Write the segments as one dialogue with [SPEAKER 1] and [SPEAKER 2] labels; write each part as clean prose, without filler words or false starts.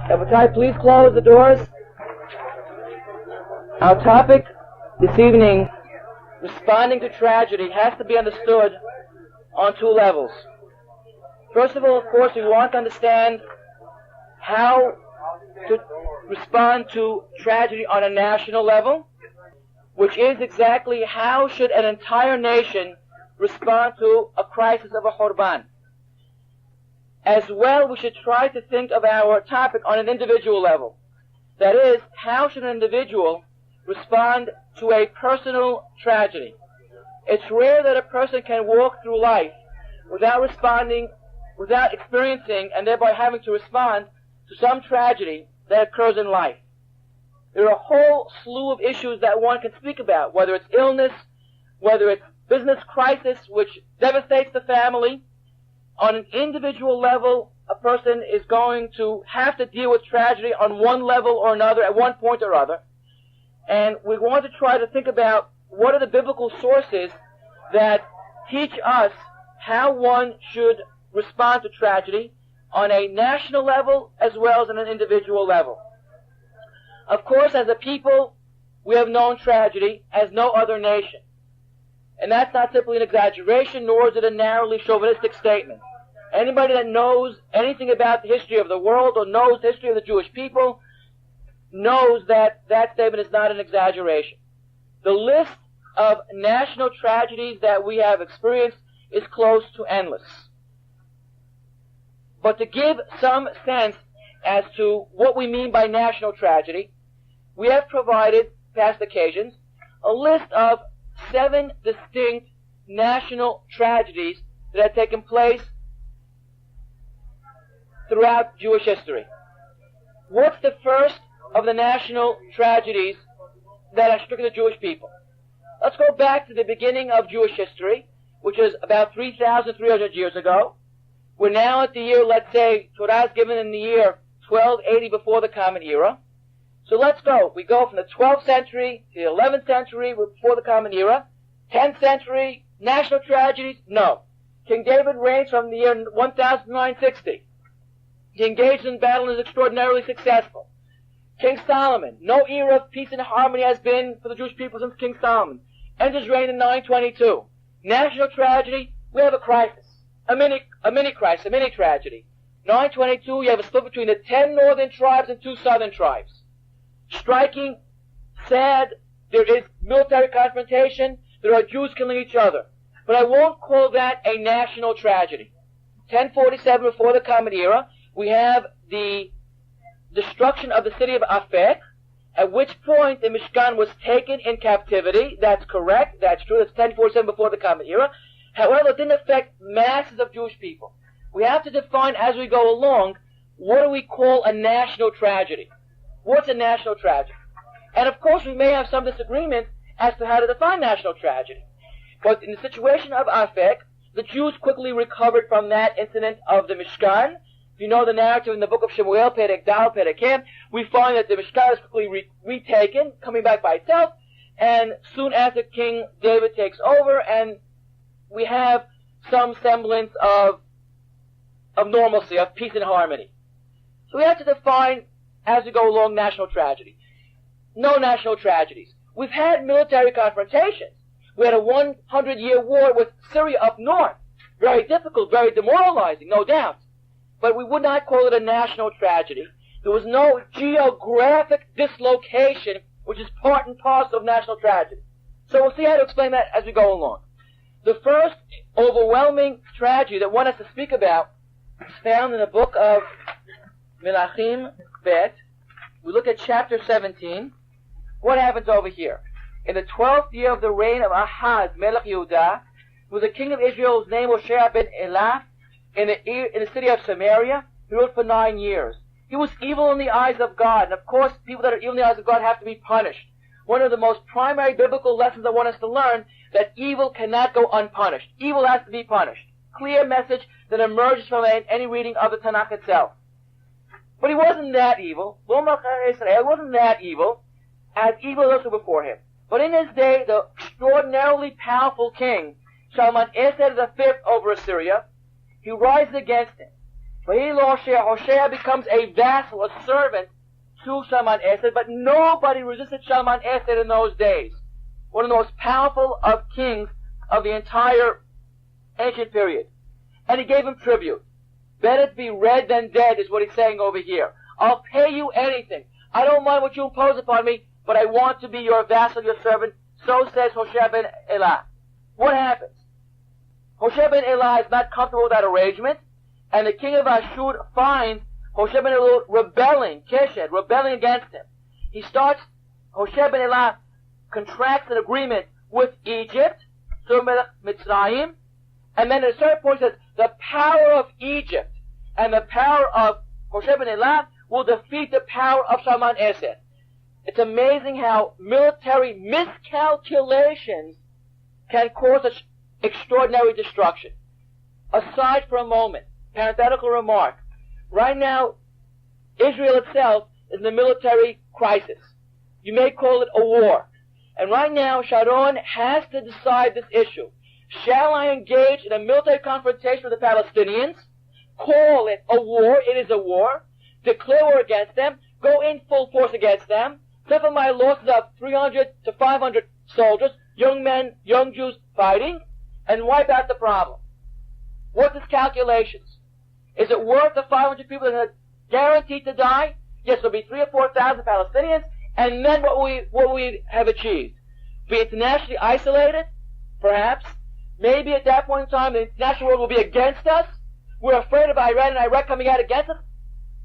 [SPEAKER 1] Rabbi, please close the doors. Our topic this evening, responding to tragedy, has to be understood on two levels. First of all, of course, we want to understand how to respond to tragedy on a national level, which is exactly how should an entire nation respond to a crisis of a Khurban. As well, we should try to think of our topic on an individual level. That is, how should an individual respond to a personal tragedy? It's rare that a person can walk through life without responding, without experiencing, and thereby having to respond to some tragedy that occurs in life. There are a whole slew of issues that one can speak about, whether it's illness, whether it's business crisis, which devastates the family. On an individual level, a person is going to have to deal with tragedy on one level or another at one point or other. And we want to try to think about what are the biblical sources that teach us how one should respond to tragedy on a national level as well as on an individual level. Of course, as a people, we have known tragedy as no other nation. And that's not simply an exaggeration, nor is it a narrowly chauvinistic statement. Anybody that knows anything about the history of the world or knows the history of the Jewish people knows that that statement is not an exaggeration. The list of national tragedies that we have experienced is close to endless. But to give some sense as to what we mean by national tragedy, we have provided, past occasions, a list of 7 distinct national tragedies that have taken place throughout Jewish history. What's the first of the national tragedies that have stricken the Jewish people? Let's go back to the beginning of Jewish history, which is about 3,300 years ago. We're now at the year, let's say, Torah is given in the year 1280 before the Common Era. So let's go. We go from the 12th century to the 11th century before the Common Era. 10th century, national tragedies? No. King David reigns from the year 1960. He engaged in battle and is extraordinarily successful. King Solomon, no era of peace and harmony has been for the Jewish people since King Solomon. Ends his reign in 922. National tragedy, we have a crisis. A mini crisis, a mini tragedy. 922, you have a split between the 10 northern tribes and 2 southern tribes. Striking, sad, there is military confrontation, there are Jews killing each other. But I won't call that a national tragedy. 1047 before the Common Era, we have the destruction of the city of Afek, at which point the Mishkan was taken in captivity. That's correct, that's true, that's 1047 before the Common Era. However, it didn't affect masses of Jewish people. We have to define as we go along, what do we call a national tragedy? What's a national tragedy? And of course we may have some disagreement as to how to define national tragedy. But in the situation of Afek, the Jews quickly recovered from that incident of the Mishkan. If you know the narrative in the book of Shemuel, Perek Dal, Perek Hem, we find that the Mishkan is quickly retaken, coming back by itself, and soon after King David takes over, and we have some semblance of normalcy, of peace and harmony. So we have to define, as we go along, national tragedy. No national tragedies. We've had military confrontations. We had a 100-year war with Syria up north. Very difficult, very demoralizing, no doubt. But we would not call it a national tragedy. There was no geographic dislocation, which is part and parcel of national tragedy. So we'll see how to explain that as we go along. The first overwhelming tragedy that one has to speak about is found in the book of Melachim Bet. We look at chapter 17. What happens over here? In the 12th year of the reign of Ahaz, Melech Yehudah, who was the king of Israel, whose name was Shea ben Elah, in the city of Samaria, he ruled for 9 years. He was evil in the eyes of God, and of course, people that are evil in the eyes of God have to be punished. One of the most primary biblical lessons I want us to learn, that evil cannot go unpunished. Evil has to be punished. Clear message that emerges from any reading of the Tanakh itself. But he wasn't that evil. He wasn't that evil, as evil as those who before him. But in his day, the extraordinarily powerful king, Shalmaneser V over Assyria, he rises against him. Hoshea becomes a vassal, a servant to Shalman Eser, but nobody resisted Shalman Eser in those days. One of the most powerful of kings of the entire ancient period. And he gave him tribute. Better to be red than dead is what he's saying over here. I'll pay you anything. I don't mind what you impose upon me, but I want to be your vassal, your servant. So says Hoshea ben Elah. What happens? Hoshea ben Elah is not comfortable with that arrangement, and the king of Ashur finds Hoshea ben Elah rebelling against him. Hoshea ben Elah contracts an agreement with Egypt, Mitzrayim, and then at a certain point says, the power of Egypt and the power of Hoshea ben Elah will defeat the power of Shalman Eser. It's amazing how military miscalculations can cause such extraordinary destruction. Aside for a moment, parenthetical remark. Right now, Israel itself is in a military crisis. You may call it a war. And right now, Sharon has to decide this issue. Shall I engage in a military confrontation with the Palestinians? Call it a war. It is a war. Declare war against them. Go in full force against them. Suffer my losses of 300 to 500 soldiers, young men, young Jews fighting, and wipe out the problem. What's his calculations? Is it worth the 500 people that are guaranteed to die? Yes, there'll be 3,000 or 4,000 Palestinians, and then what we have achieved? Be internationally isolated? Perhaps. Maybe at that point in time the international world will be against us. We're afraid of Iran and Iraq coming out against us.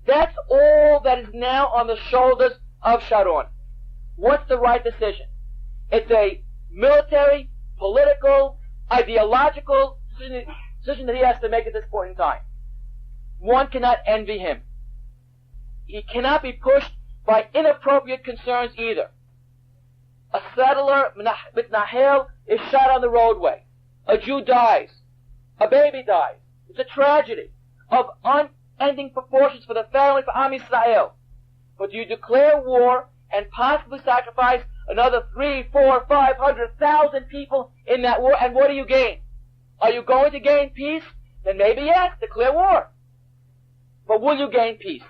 [SPEAKER 1] That's all that is now on the shoulders of Sharon. What's the right decision? It's a military, political, ideological decision that he has to make at this point in time. One cannot envy him. He cannot be pushed by inappropriate concerns either. A settler, Mitnahel, is shot on the roadway. A Jew dies. A baby dies. It's a tragedy of unending proportions for the family, for Am Yisrael. But you declare war and possibly sacrifice another 300, 400, 500,000 people in that war, and what do you gain? Are you going to gain peace? Then maybe yes, declare war. But will you gain peace?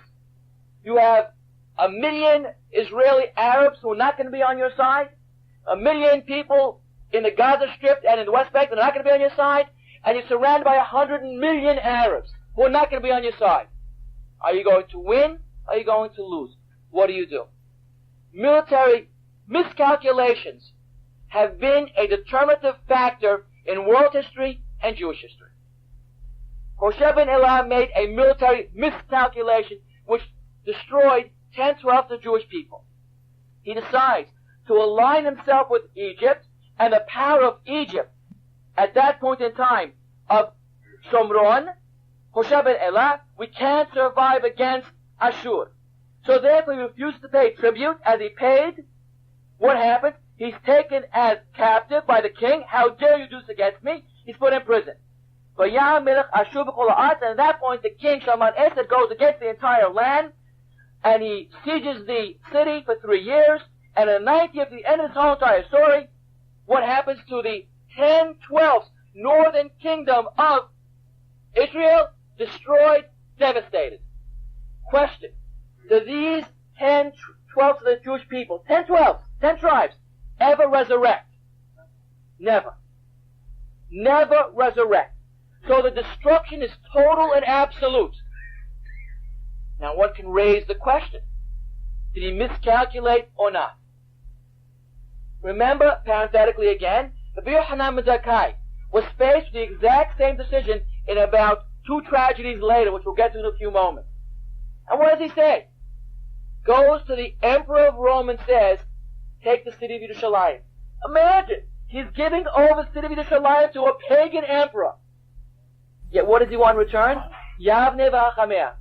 [SPEAKER 1] You have 1 million Israeli Arabs who are not going to be on your side, 1 million people in the Gaza Strip and in the West Bank that are not going to be on your side, and you're surrounded by 100 million Arabs who are not going to be on your side. Are you going to win? Are you going to lose? What do you do? Military miscalculations have been a determinative factor in world history and Jewish history. Hoshea ben Elah made a military miscalculation which destroyed 10/12 of the Jewish people. He decides to align himself with Egypt and the power of Egypt at that point in time of Shomron. Hoshea ben Elah, we can't survive against Ashur. So therefore he refused to pay tribute as he paid. What happened? He's taken as captive by the king. How dare you do this against me? He's put in prison. And at that point the king, Shalman Eser, goes against the entire land, and he sieges the city for 3 years, and in the 90th, at the end of this whole entire story, what happens to the 10/12 northern kingdom of Israel? Destroyed, devastated. Question. Do these 10/12 of the Jewish people, 10 tribes, ever resurrect? Never. Never resurrect. So the destruction is total and absolute. Now one can raise the question, did he miscalculate or not? Remember, parenthetically again, Rabbi Yochanan ben Zakkai was faced with the exact same decision in about 2 tragedies later, which we'll get to in a few moments. And what does he say? Goes to the emperor of Rome and says, take the city of Yerushalayim. Imagine, he's giving over the city of Yerushalayim to a pagan emperor. Yet what does he want in return? Yavne v'Hachamea.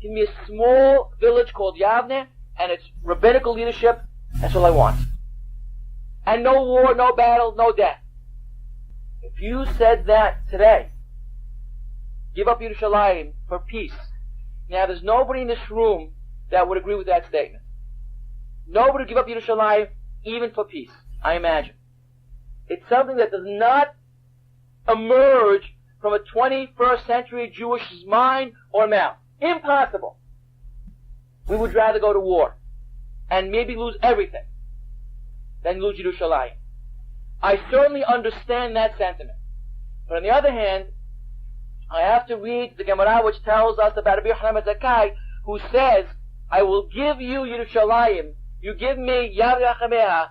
[SPEAKER 1] Give me a small village called Yavne and its rabbinical leadership. That's all I want. And no war, no battle, no death. If you said that today, give up Yerushalayim for peace. Now there's nobody in this room that would agree with that statement. Nobody would give up Yerushalayim even for peace, I imagine. It's something that does not emerge from a 21st century Jewish's mind or mouth. Impossible. We would rather go to war and maybe lose everything than lose Yerushalayim. I certainly understand that sentiment. But on the other hand, I have to read the Gemara which tells us about Rabbi Yochanan ben Zakkai, who says, I will give you Yerushalayim, you give me Yav Yachameha,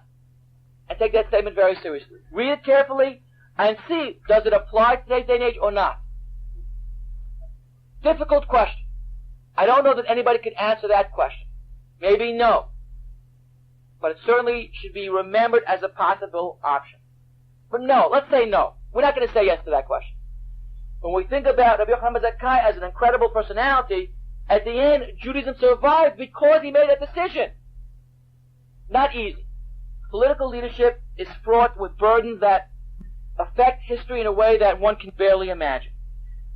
[SPEAKER 1] and take that statement very seriously. Read it carefully and see, does it apply to today's day and age or not? Difficult question. I don't know that anybody can answer that question. Maybe no. But it certainly should be remembered as a possible option. But no, let's say no. We're not going to say yes to that question. When we think about Rabbi Yochanan ben Zakkai as an incredible personality, at the end, Judaism survived because he made that decision. Not easy. Political leadership is fraught with burdens that affect history in a way that one can barely imagine.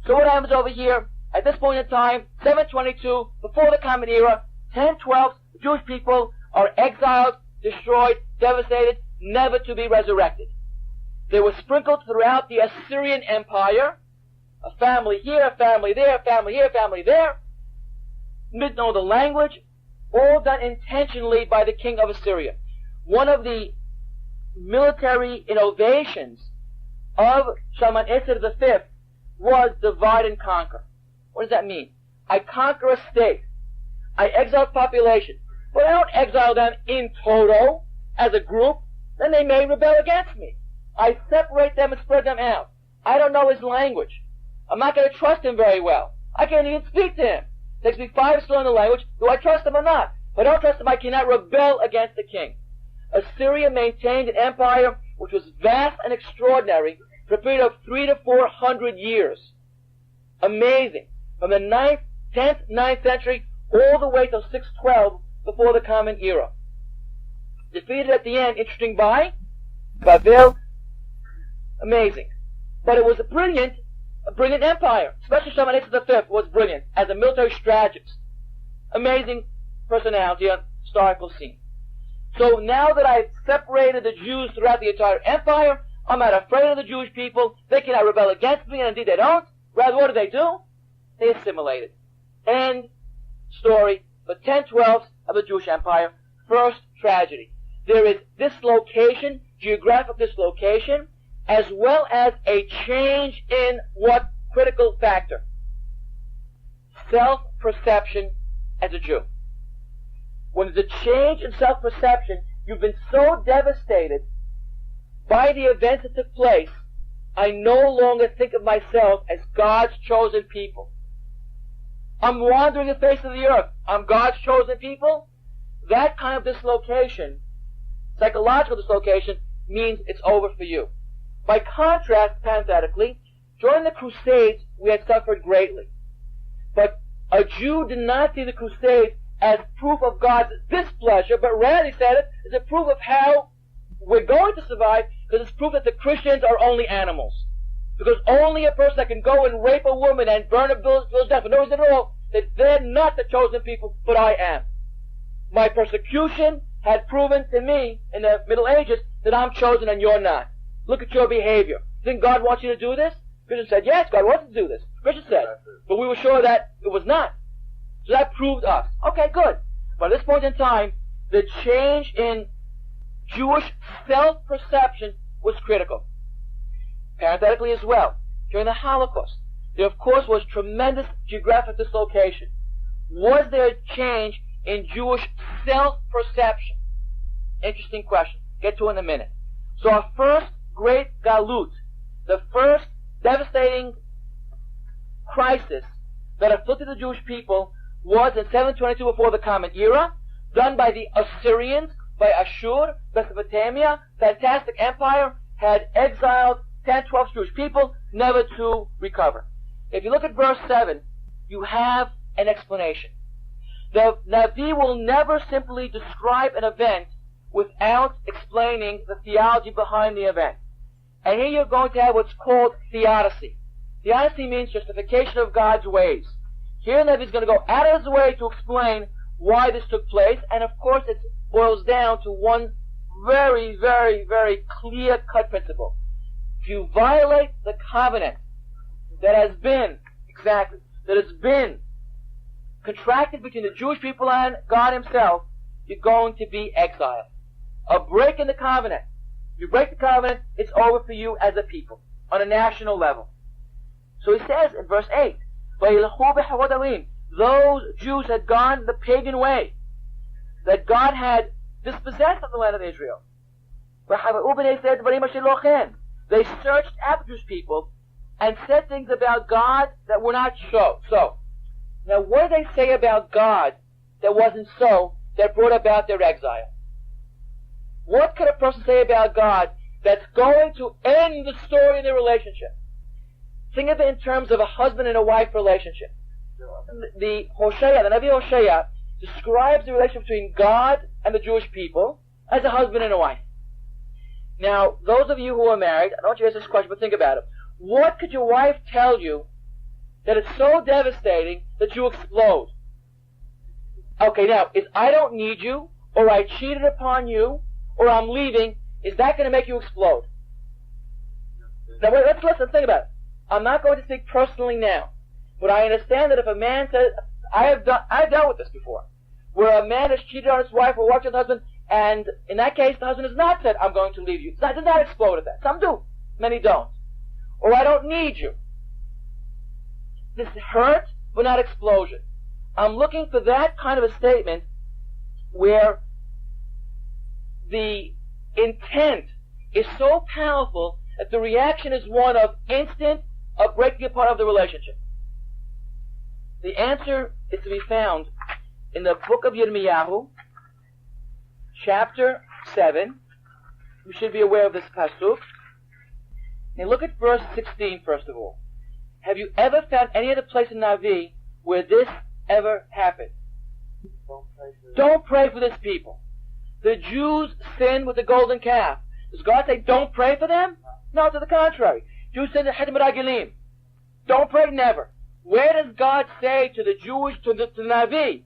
[SPEAKER 1] So what happens over here? At this point in time, 722, before the Common Era, 1012, the Jewish people are exiled, destroyed, devastated, never to be resurrected. They were sprinkled throughout the Assyrian Empire, a family here, a family there, a family here, a family there, didn't know the language, all done intentionally by the king of Assyria. One of the military innovations of Shalmaneser V was divide and conquer. What does that mean? I conquer a state. I exile population. But I don't exile them in toto, as a group. Then they may rebel against me. I separate them and spread them out. I don't know his language. I'm not going to trust him very well. I can't even speak to him. It takes me 5 to learn the language. Do I trust him or not? If I don't trust him, I cannot rebel against the king. Assyria maintained an empire which was vast and extraordinary for a period of 300 to 400 years. Amazing. From the 10th, 9th century, all the way till 612 before the Common Era. Defeated at the end, interesting by Babel. Amazing. But it was a brilliant empire. Especially Shalmaneser V was brilliant as a military strategist. Amazing personality on historical scene. So now that I've separated the Jews throughout the entire empire, I'm not afraid of the Jewish people. They cannot rebel against me, and indeed they don't. Rather, what do? They assimilated. End story. The 10/12 of the Jewish Empire. First tragedy. There is dislocation, geographic dislocation, as well as a change in what critical factor? Self-perception as a Jew. When there's a change in self-perception, you've been so devastated by the events that took place, I no longer think of myself as God's chosen people. I'm wandering the face of the earth. I'm God's chosen people. That kind of dislocation, psychological dislocation, means it's over for you. By contrast, parenthetically, during the Crusades, we had suffered greatly. But a Jew did not see the Crusades as proof of God's displeasure, but rather he said it as a proof of how we're going to survive, because it's proof that the Christians are only animals. Because only a person that can go and rape a woman and burn a village down for no reason at all, that they're not the chosen people, but I am. My persecution had proven to me in the Middle Ages that I'm chosen and you're not. Look at your behavior. Think God wants you to do this? Christians said, yes, God wants to do this. Christians said. But we were sure that it was not. So that proved us. Okay, good. But at this point in time, the change in Jewish self-perception was critical. Parenthetically as well, during the Holocaust, there of course was tremendous geographic dislocation. Was there a change in Jewish self-perception? Interesting question. Get to it in a minute. So our first great galut, the first devastating crisis that afflicted the Jewish people was in 722 before the Common Era, done by the Assyrians, by Ashur, Mesopotamia, fantastic empire, had exiled 10-12 Jewish people, never to recover. If you look at verse 7, you have an explanation. The Navi will never simply describe an event without explaining the theology behind the event. And here you're going to have what's called theodicy. Theodicy means justification of God's ways. Here the Navi is going to go out of his way to explain why this took place, and of course it boils down to one very, very, very clear-cut principle. If you violate the covenant that has been contracted between the Jewish people and God himself, you're going to be exiled. A break in the covenant. If you break the covenant, it's over for you as a people, on a national level. So he says in verse 8, those Jews had gone the pagan way, that God had dispossessed of the land of Israel. They searched after Jewish people and said things about God that were not so. Now what did they say about God that wasn't so, that brought about their exile? What could a person say about God that's going to end the story in their relationship? Think of it in terms of a husband and a wife relationship. The Navi Hosea describes the relationship between God and the Jewish people as a husband and a wife. Now, those of you who are married, I don't want you to answer this question, but think about it. What could your wife tell you that is so devastating that you explode? Okay, now, if I don't need you, or I cheated upon you, or I'm leaving, is that going to make you explode? Now, wait, let's listen, think about it. I'm not going to speak personally now, but I understand that if a man says, I've dealt with this before, where a man has cheated on his wife or watched his husband, and in that case, the husband has not said, I'm going to leave you. Does not explode at that. Some do. Many don't. Or I don't need you. This hurt, but not explosion. I'm looking for that kind of a statement where the intent is so powerful that the reaction is one of instant of breaking apart of the relationship. The answer is to be found in the book of Yirmiyahu, chapter 7. You should be aware of this pasuk. Now look at verse 16 first of all. Have you ever found any other place in Navi where this ever happened? Don't pray for this people. The Jews sinned with the golden calf. Does God say don't pray for them? No, to the contrary. Jews sinned at Chedim Ragilim. Don't pray, never. Where does God say to the Jewish, to the Navi,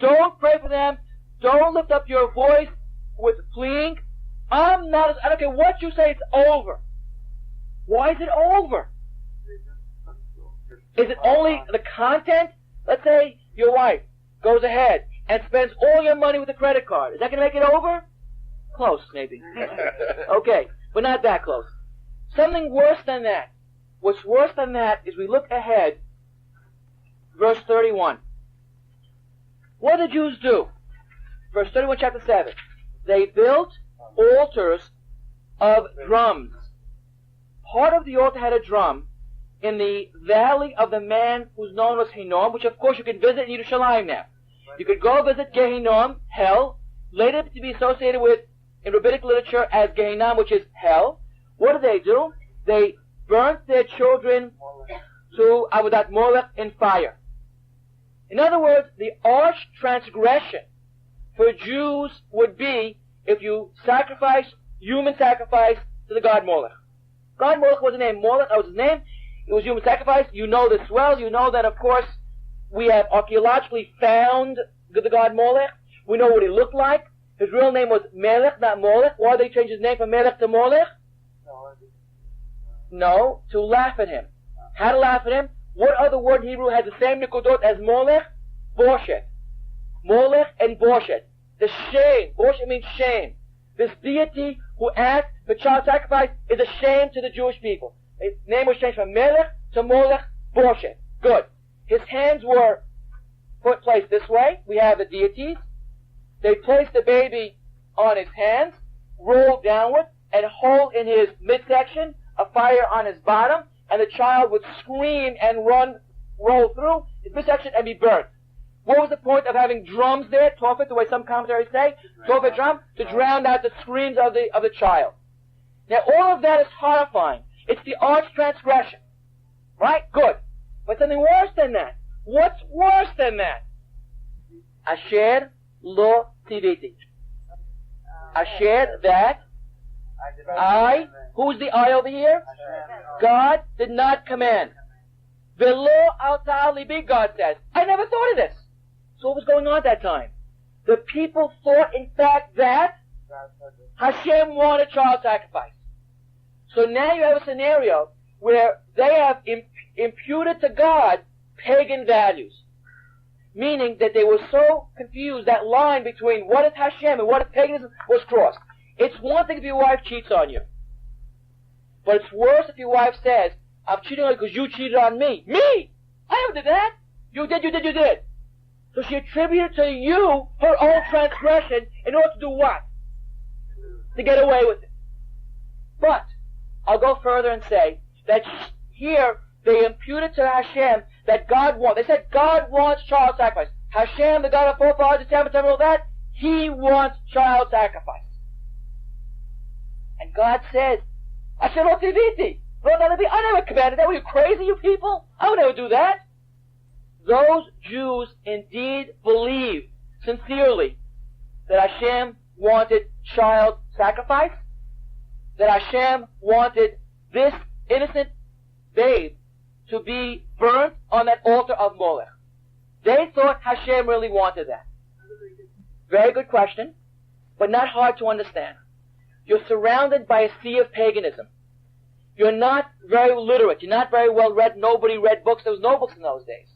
[SPEAKER 1] don't pray for them, don't lift up your voice with pleading? I don't care what you say, it's over. Why is it over? Is it only the content? Let's say your wife goes ahead and spends all your money with a credit card. Is that going to make it over? Close, maybe. Okay, but not that close. Something worse than that. What's worse than that is we look ahead, verse 31. What did the Jews do? Verse 31, chapter 7. They built altars of drums. Part of the altar had a drum in the valley of the man who's known as Hinnom, which of course you can visit in Yerushalayim now. You could go visit Gehinnom, hell, later to be associated with, in rabbinic literature, as Gehinnom, which is hell. What did they do? They burnt their children to Avodat Molech in fire. In other words, the arch transgression for Jews would be if you sacrifice, human sacrifice, to the god Molech. God Molech was the name. Molech, that was his name. It was human sacrifice. You know this well. You know that, of course, we have archaeologically found the god Molech. We know what he looked like. His real name was Melech, not Molech. Why did they change his name from Melech to Molech? No, to laugh at him. How to laugh at him? What other word in Hebrew has the same nikudot as Molech? Boshet. Molech and Boshet. The shame. Boshet means shame. This deity who asked for child sacrifice is a shame to the Jewish people. His name was changed from Melech to Molech Boshet. Good. His hands were placed this way. We have the deities. They placed the baby on his hands, rolled downward, and hold in his midsection a fire on his bottom, and the child would scream and roll through his midsection and be burnt. What was the point of having drums there, tofet, the way some commentaries say, tofet drum, to drown out the screams of the child? Now all of that is horrifying. It's the arch transgression. Right? Good. But something worse than that. What's worse than that? Asher lo tiviti. Asher, that I, who's the I over here? God did not command. Velo alta libi, God says. I never thought of this. So what was going on at that time? The people thought, in fact, that Hashem wanted child sacrifice. So now you have a scenario where they have imputed to God pagan values. Meaning that they were so confused, that line between what is Hashem and what is paganism was crossed. It's one thing if your wife cheats on you. But it's worse if your wife says, I'm cheating on you because you cheated on me. Me! I never did that! You did. So she attributed to you her own transgression in order to do what? To get away with it. But, I'll go further and say that here they imputed to Hashem that God wants. They said God wants child sacrifice. Hashem, the God of forefathers, the all that, He wants child sacrifice. And God says, Asher lo tiviti. I never commanded that. Were you crazy, you people? I would never do that. Those Jews indeed believed sincerely that Hashem wanted child sacrifice, that Hashem wanted this innocent babe to be burnt on that altar of Molech. They thought Hashem really wanted that. Very good question, but not hard to understand. You're surrounded by a sea of paganism. You're not very literate. You're not very well read. Nobody read books. There was no books in those days.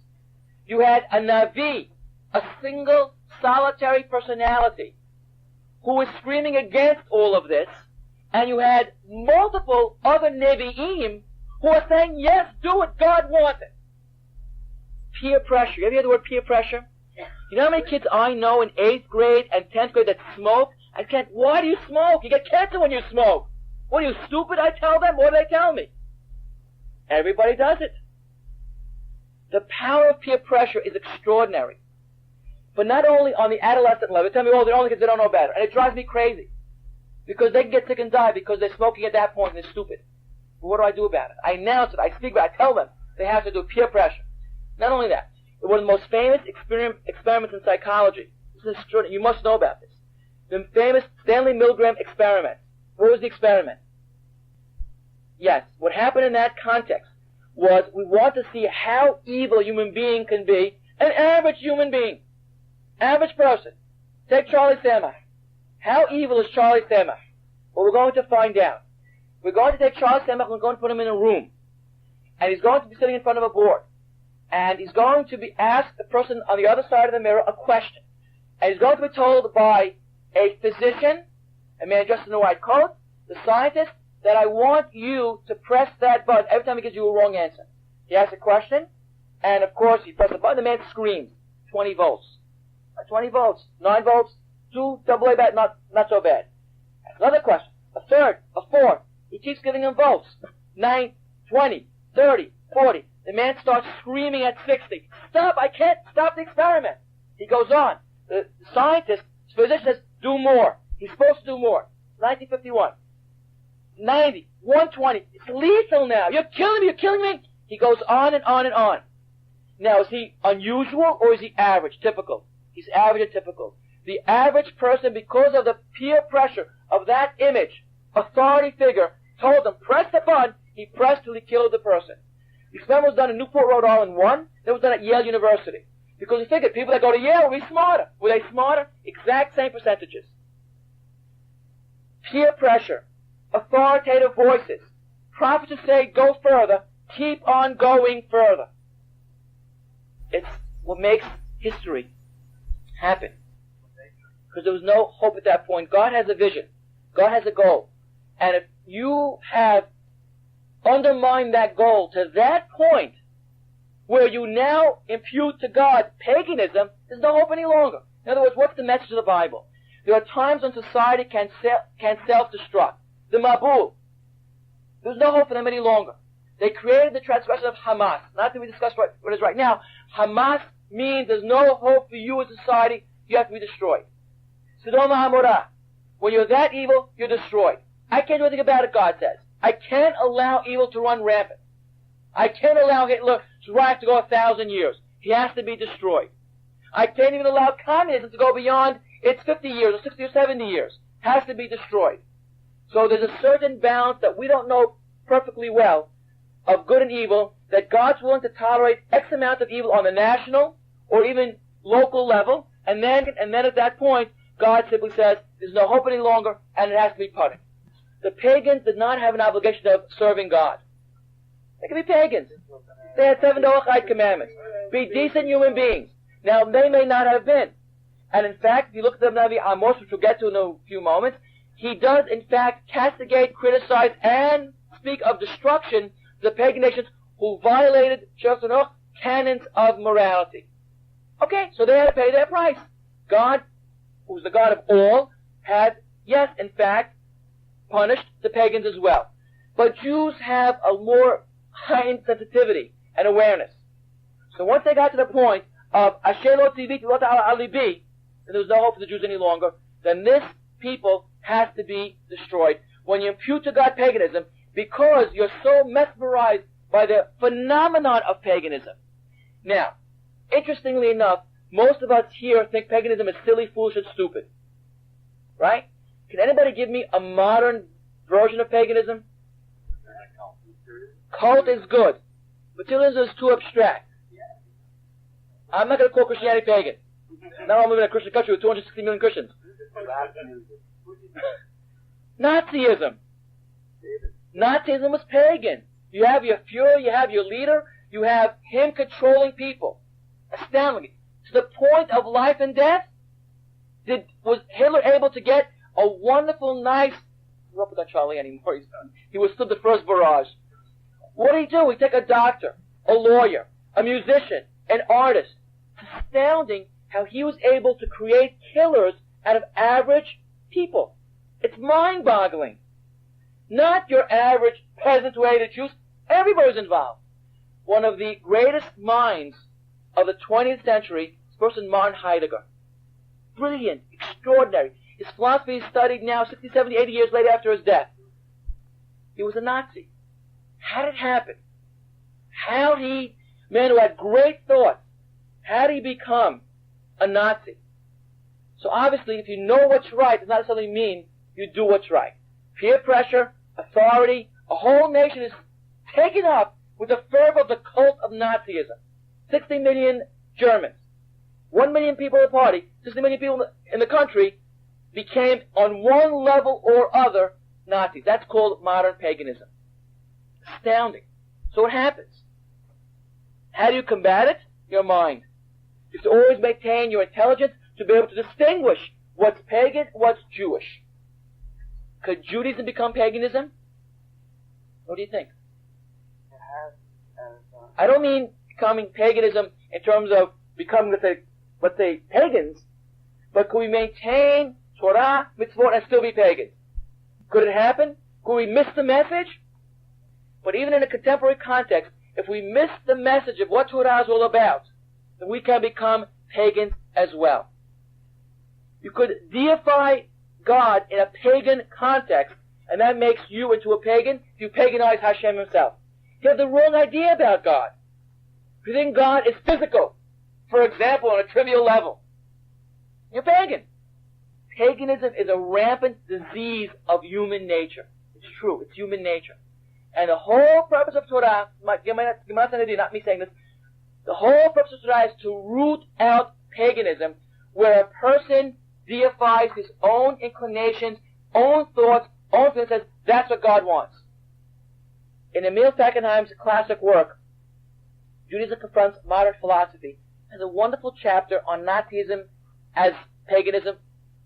[SPEAKER 1] You had a Navi, a single, solitary personality, who was screaming against all of this, and you had multiple other Nevi'im who are saying, yes, do it, God wants it. Peer pressure. You ever hear the word peer pressure? You know how many kids I know in 8th grade and 10th grade that smoke? I can't, why do you smoke? You get cancer when you smoke. What are you, stupid? I tell them. What do they tell me? Everybody does it. The power of peer pressure is extraordinary. But not only on the adolescent level. They tell me, oh, they're only kids that don't know better. And it drives me crazy. Because they can get sick and die because they're smoking at that point and they're stupid. But what do I do about it? I announce it. I speak about it. I tell them they have to do peer pressure. Not only that, one of the most famous experiments in psychology. This is extraordinary. You must know about this. The famous Stanley Milgram experiment. What was the experiment? Yes, what happened in that context was we want to see how evil a human being can be. An average human being. Average person. Take Charlie Samach. How evil is Charlie Samach? Well, we're going to find out. We're going to take Charlie Samach and we're going to put him in a room. And he's going to be sitting in front of a board. And he's going to be asked, the person on the other side of the mirror, a question. And he's going to be told by a physician, a man dressed in a white coat, the scientist, that I want you to press that button every time he gives you a wrong answer. He asks a question, and of course, you press the button, the man screams. 20 volts. 20 volts. 9 volts. 2 AA bad, not so bad. Another question. A third. A fourth. He keeps giving him volts. 9, 20, 30, 40. The man starts screaming at 60. Stop! I can't stop the experiment. He goes on. The scientist, the physician says, do more. He's supposed to do more. 1951. 90, 120. It's lethal now. You're killing me. He goes on and on and on. Now, is he unusual or is he average, typical? He's average and typical. The average person, because of the peer pressure of that image, authority figure, told him, press the button. He pressed till he killed the person. The experiment was done in Newport, Rhode Island, one. It was done at Yale University. Because he figured people that go to Yale will be smarter. Were they smarter? Exact same percentages. Peer pressure. Authoritative voices. Prophets who say, go further. Keep on going further. It's what makes history happen. Because there was no hope at that point. God has a vision. God has a goal. And if you have undermined that goal to that point where you now impute to God paganism, there's no hope any longer. In other words, what's the message of the Bible? There are times when society can self-destruct. The Mabul. There's no hope for them any longer. They created the transgression of Hamas. Not that we discuss what it is right now. Hamas means there's no hope for you as a society. You have to be destroyed. Sodom HaMorah. When you're that evil, you're destroyed. I can't do anything about it, God says. I can't allow evil to run rampant. I can't allow Hitler's right to go 1,000 years. He has to be destroyed. I can't even allow communism to go beyond its 50 years or 60 or 70 years. It has to be destroyed. So there's a certain balance that we don't know perfectly well of good and evil, that God's willing to tolerate X amount of evil on the national or even local level, and then at that point, God simply says, there's no hope any longer, and it has to be punished. The pagans did not have an obligation of serving God. They could be pagans. They had 7 Noahide commandments. Be decent human beings. Now, they may not have been. And in fact, if you look at the Navi Amos, which we'll get to in a few moments, he does in fact castigate, criticize, and speak of destruction to the pagan nations who violated canons of morality. Okay, so they had to pay their price. God, who's the God of all, had, yes, in fact, punished the pagans as well. But Jews have a more heightened sensitivity and awareness. So once they got to the point of Asher lo tiviti lo ta'ala alibi, and there was no hope for the Jews any longer, then this people has to be destroyed. When you impute to God paganism, because you're so mesmerized by the phenomenon of paganism. Now, interestingly enough, most of us here think paganism is silly, foolish, and stupid. Right? Can anybody give me a modern version of paganism? Cult is good. Materialism is too abstract. I'm not going to call Christianity pagan. Now I'm living in a Christian country with 260 million Christians. Nazism. Nazism was pagan. You have your Fuhrer, you have your leader, you have him controlling people. Astounding. To the point of life and death, was Hitler able to get a wonderful, nice... I don't put that Charlie anymore. He withstood the first barrage. What did he do? He'd take a doctor, a lawyer, a musician, an artist. It's astounding how he was able to create killers out of average people. It's mind-boggling. Not your average peasant who hated Jews. Everybody's involved. One of the greatest minds of the 20th century is a person, Martin Heidegger. Brilliant, extraordinary. His philosophy is studied now 60, 70, 80 years later after his death. He was a Nazi. How did it happen? Man who had great thoughts, how did he become a Nazi? So obviously, if you know what's right, does not necessarily mean you do what's right. Peer pressure, authority, a whole nation is taken up with the fervor of the cult of Nazism. 60 million Germans, 1 million people in the party, 60 million people in the country became, on one level or other, Nazis. That's called modern paganism. Astounding. So what happens? How do you combat it? Your mind. You have to always maintain your intelligence to be able to distinguish what's pagan, what's Jewish. Could Judaism become paganism? What do you think? I don't mean becoming paganism in terms of becoming, let's say pagans, but could we maintain Torah, mitzvot, and still be pagans? Could it happen? Could we miss the message? But even in a contemporary context, if we miss the message of what Torah is all about, then we can become pagans as well. You could deify God in a pagan context, and that makes you into a pagan if you paganize Hashem himself. You have the wrong idea about God. If you think God is physical, for example, on a trivial level, you're pagan. Paganism is a rampant disease of human nature. It's true. It's human nature. And the whole purpose of Torah, not me saying this, the whole purpose of Torah is to root out paganism, where a person deifies his own inclinations, own thoughts, own feelings, says that's what God wants. In Emil Fackenheim's classic work, Judaism Confronts Modern Philosophy, has a wonderful chapter on Nazism as paganism,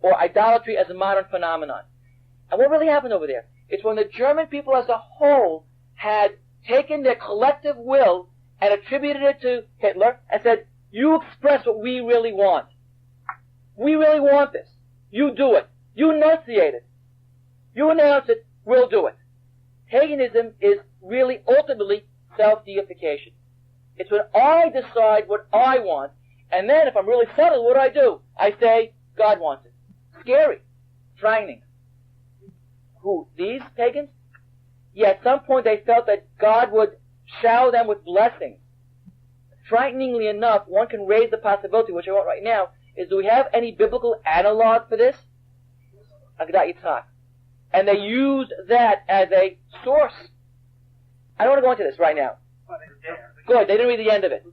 [SPEAKER 1] or idolatry as a modern phenomenon. And what really happened over there? It's when the German people as a whole had taken their collective will and attributed it to Hitler and said, you express what we really want. We really want this. You do it. You enunciate it. You announce it, we'll do it. Paganism is really ultimately self-deification. It's when I decide what I want, and then if I'm really subtle, what do? I say, God wants it. Scary. Frightening. Who? These pagans? Yeah, at some point they felt that God would shower them with blessings. Frighteningly enough, one can raise the possibility, which I want right now, is do we have any biblical analog for this? Agdat Yitzhak. And they used that as a source. I don't want to go into this right now. Good, they didn't read the end of it.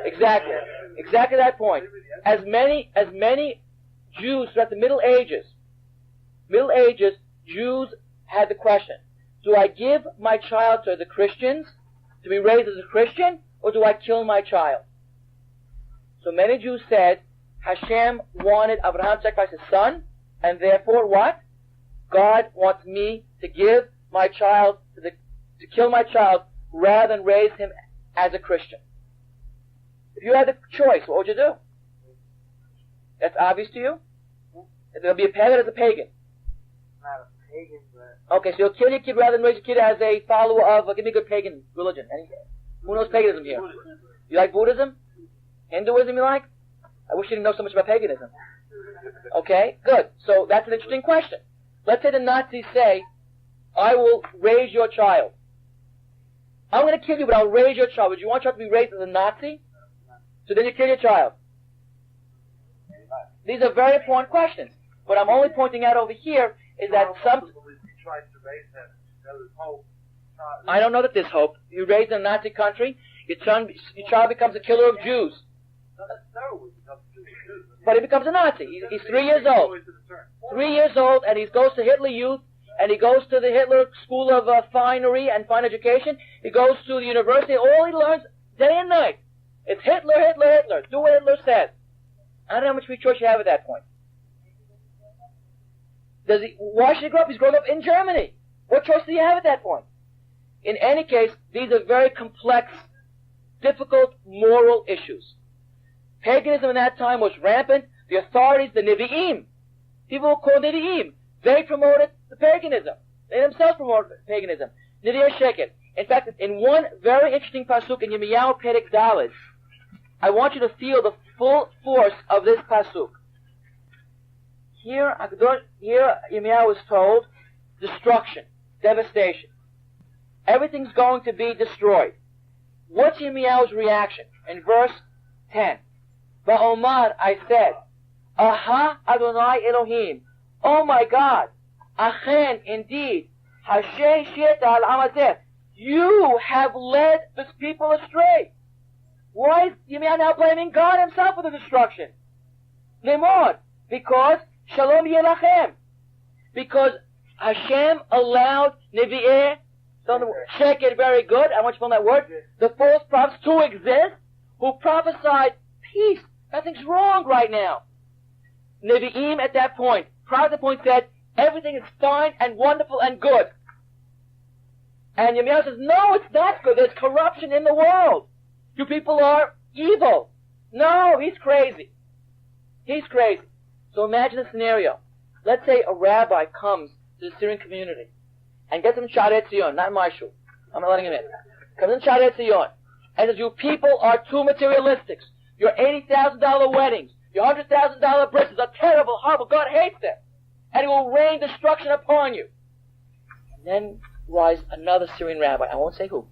[SPEAKER 1] Exactly. Exactly that point. As many Jews throughout the Middle Ages, Jews had the question, do I give my child to the Christians to be raised as a Christian, or do I kill my child? So many Jews said, Hashem wanted Abraham to sacrifice his son, and therefore what? God wants me to give my child, to kill my child, rather than raise him as a Christian. If you had the choice, what would you do? That's obvious to you? There'll be a pagan as a pagan.
[SPEAKER 2] Not a pagan, but...
[SPEAKER 1] Okay, so you'll kill your kid rather than raise your kid as a follower of, give me a good pagan religion. Who knows paganism here? You like Buddhism? Hinduism you like? I wish you didn't know so much about paganism. Okay, good. So that's an interesting question. Let's say the Nazis say, I will raise your child. I'm going to kill you, but I'll raise your child. Would you want your child to be raised as a Nazi? So then you kill your child. These are very important questions. What I'm only pointing out over here is that I don't know that there's hope. You're raised in a Nazi country, your child becomes a killer of Jews. But he becomes a Nazi. He's 3 years old. 3 years old, and he goes to Hitler Youth, and he goes to the Hitler School of Finery and Fine Education. He goes to the university. All he learns day and night is Hitler, Hitler, Hitler. Do what Hitler says. I don't know how much free choice you have at that point. Why should he grow up? He's growing up in Germany. What choice do you have at that point? In any case, these are very complex, difficult moral issues. Paganism in that time was rampant. The authorities, the Nevi'im, people were called Nevi'im. They promoted the paganism. They themselves promoted paganism. Nevi'eh Sheket. In fact, in one very interesting pasuk in Yirmiyahu Perek Daled, I want you to feel the full force of this pasuk. Here Yirmiyahu is told destruction, devastation. Everything's going to be destroyed. What's Yirmiyahu's reaction? In verse 10. Va'omar, I said, Aha Adonai Elohim, oh my God, Achen, indeed, Hashem Sheta al Amazeh, you have led this people astray. Why is Yirmiyahu now blaming God himself for the destruction? Lemor, because Shalom Yelachem, because Hashem allowed Nevi'eh, Sheket, very good, I want you to find that word, the false prophets to exist, who prophesied peace. Nothing's wrong right now. Nevi'im at that point, prior to the point said, everything is fine and wonderful and good. And Yirmiyahu says, no, it's not good. There's corruption in the world. You people are evil. No, he's crazy. He's crazy. So imagine a scenario. Let's say a rabbi comes to the Syrian community and gets him in Sharet Zion, not in my shul. I'm not letting him in. Comes in Sharet Zion and says, you people are too materialistic. Your $80,000 weddings, your $100,000 bridges are terrible, horrible. God hates them. And he will rain destruction upon you. And then rise another Syrian rabbi. I won't say who.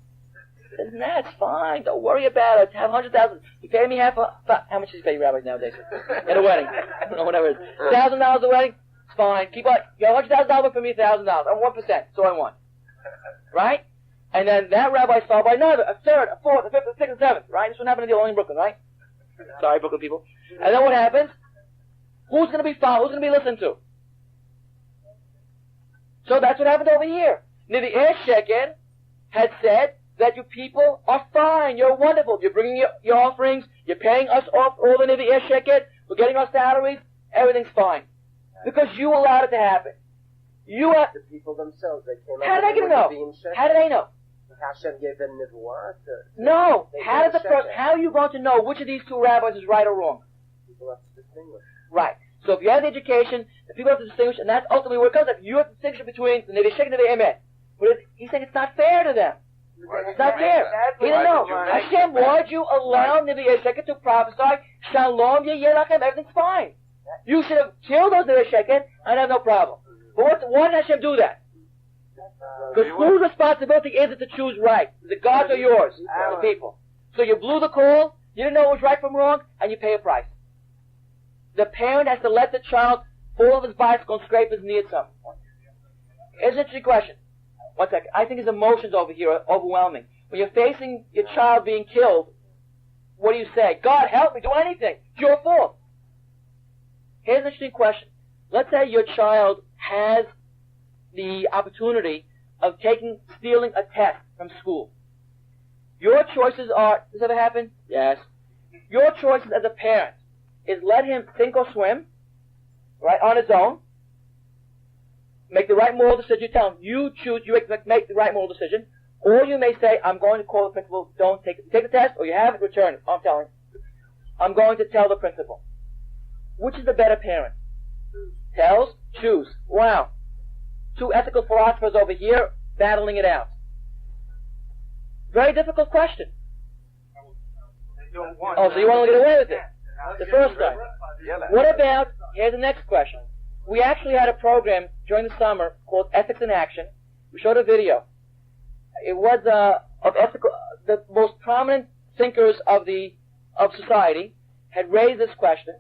[SPEAKER 1] He says, nah, it's fine. Don't worry about it. Have $100,000. You pay me half how much do you pay rabbis nowadays? At a wedding. I don't know, whatever it is. $1,000 a wedding? It's fine. Keep on. You have $100,000 for me, $1,000. I'm 1%. That's all I want. Right? And then that rabbi is followed by another, a third, a fourth, a fifth, a sixth, a seventh. Right? This one happened in the only in Brooklyn, right? Sorry, Brooklyn people. And then what happens? Who's going to be followed? Who's going to be listened to? So that's what happened over here. Nevi'eh Sheket had said that you people are fine, you're wonderful, you're bringing your offerings, you're paying us off all the Nevi'eh Sheket, we're getting our salaries, everything's fine. Because you allowed it to happen. You are...
[SPEAKER 2] The people themselves, they came
[SPEAKER 1] How did they know? How did they know?
[SPEAKER 2] Hashem gave them Nevuah.
[SPEAKER 1] No. How are you going to know which of these two rabbis is right or wrong?
[SPEAKER 2] People have to distinguish.
[SPEAKER 1] Right. So if you have the education, the people have to distinguish, and that's ultimately where it comes up. You have to distinguish between the Nevi'eh Sheket and the Nevi'eh Emet. But he's saying it's not fair to them. It's not fair. He didn't know. Hashem, why'd you allow Nevi'eh Sheket to prophesy, Shalom Yelachem, everything's fine. You should have killed those Nevi'eh Sheket, and have no problem. But why did Hashem do that? Because whose responsibility is it to choose right? Is it God's or yours? The people. So you blew the call, you didn't know what was right from wrong, and you pay a price. The parent has to let the child fall off his bicycle and scrape his knee at some point. It's an interesting question. One second. I think his emotions over here are overwhelming. When you're facing your child being killed, what do you say? God, help me, do anything. It's your fault. Here's an interesting question. Let's say your child has the opportunity of stealing a test from school. Your choices are, does that ever happen? Yes. Your choices as a parent is let him sink or swim, right, on his own, make the right moral decision. You tell him, you choose, you make the right moral decision, or you may say, I'm going to call the principal, don't take it. Take the test, or you have it, return it. I'm telling you. I'm going to tell the principal. Which is the better parent? Tells, choose. Wow. Two ethical philosophers over here battling it out. Very difficult question. Oh, so you want to get away with it? The first guy. What about, here's the next question. We actually had a program during the summer called Ethics in Action. We showed a video. It was of ethical, the most prominent thinkers of society had raised this question.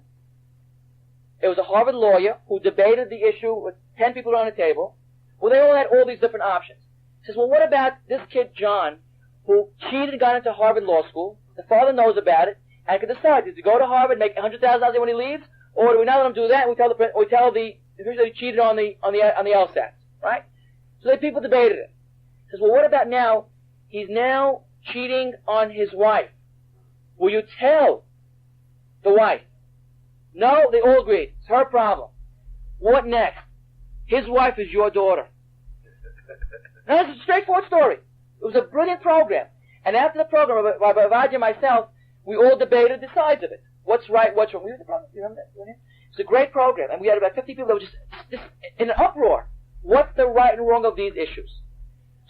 [SPEAKER 1] It was a Harvard lawyer who debated the issue with 10 people around the table. Well, they all had all these different options. He says, well, what about this kid, John, who cheated and got into Harvard Law School? The father knows about it and can decide, does he go to Harvard, make $100,000 when he leaves, or do we not let him do that? And we tell the official that he cheated on the LSAT, right? So the people debated it. He says, well, what about now? He's now cheating on his wife. Will you tell the wife? No, they all agreed. It's her problem. What next? His wife is your daughter. Now, that's a straightforward story. It was a brilliant program. And after the program, Rabbi Avad and myself, we all debated the sides of it. What's right, what's wrong. We had the program. You remember that? It's a great program. And we had about 50 people that were just in an uproar. What's the right and wrong of these issues?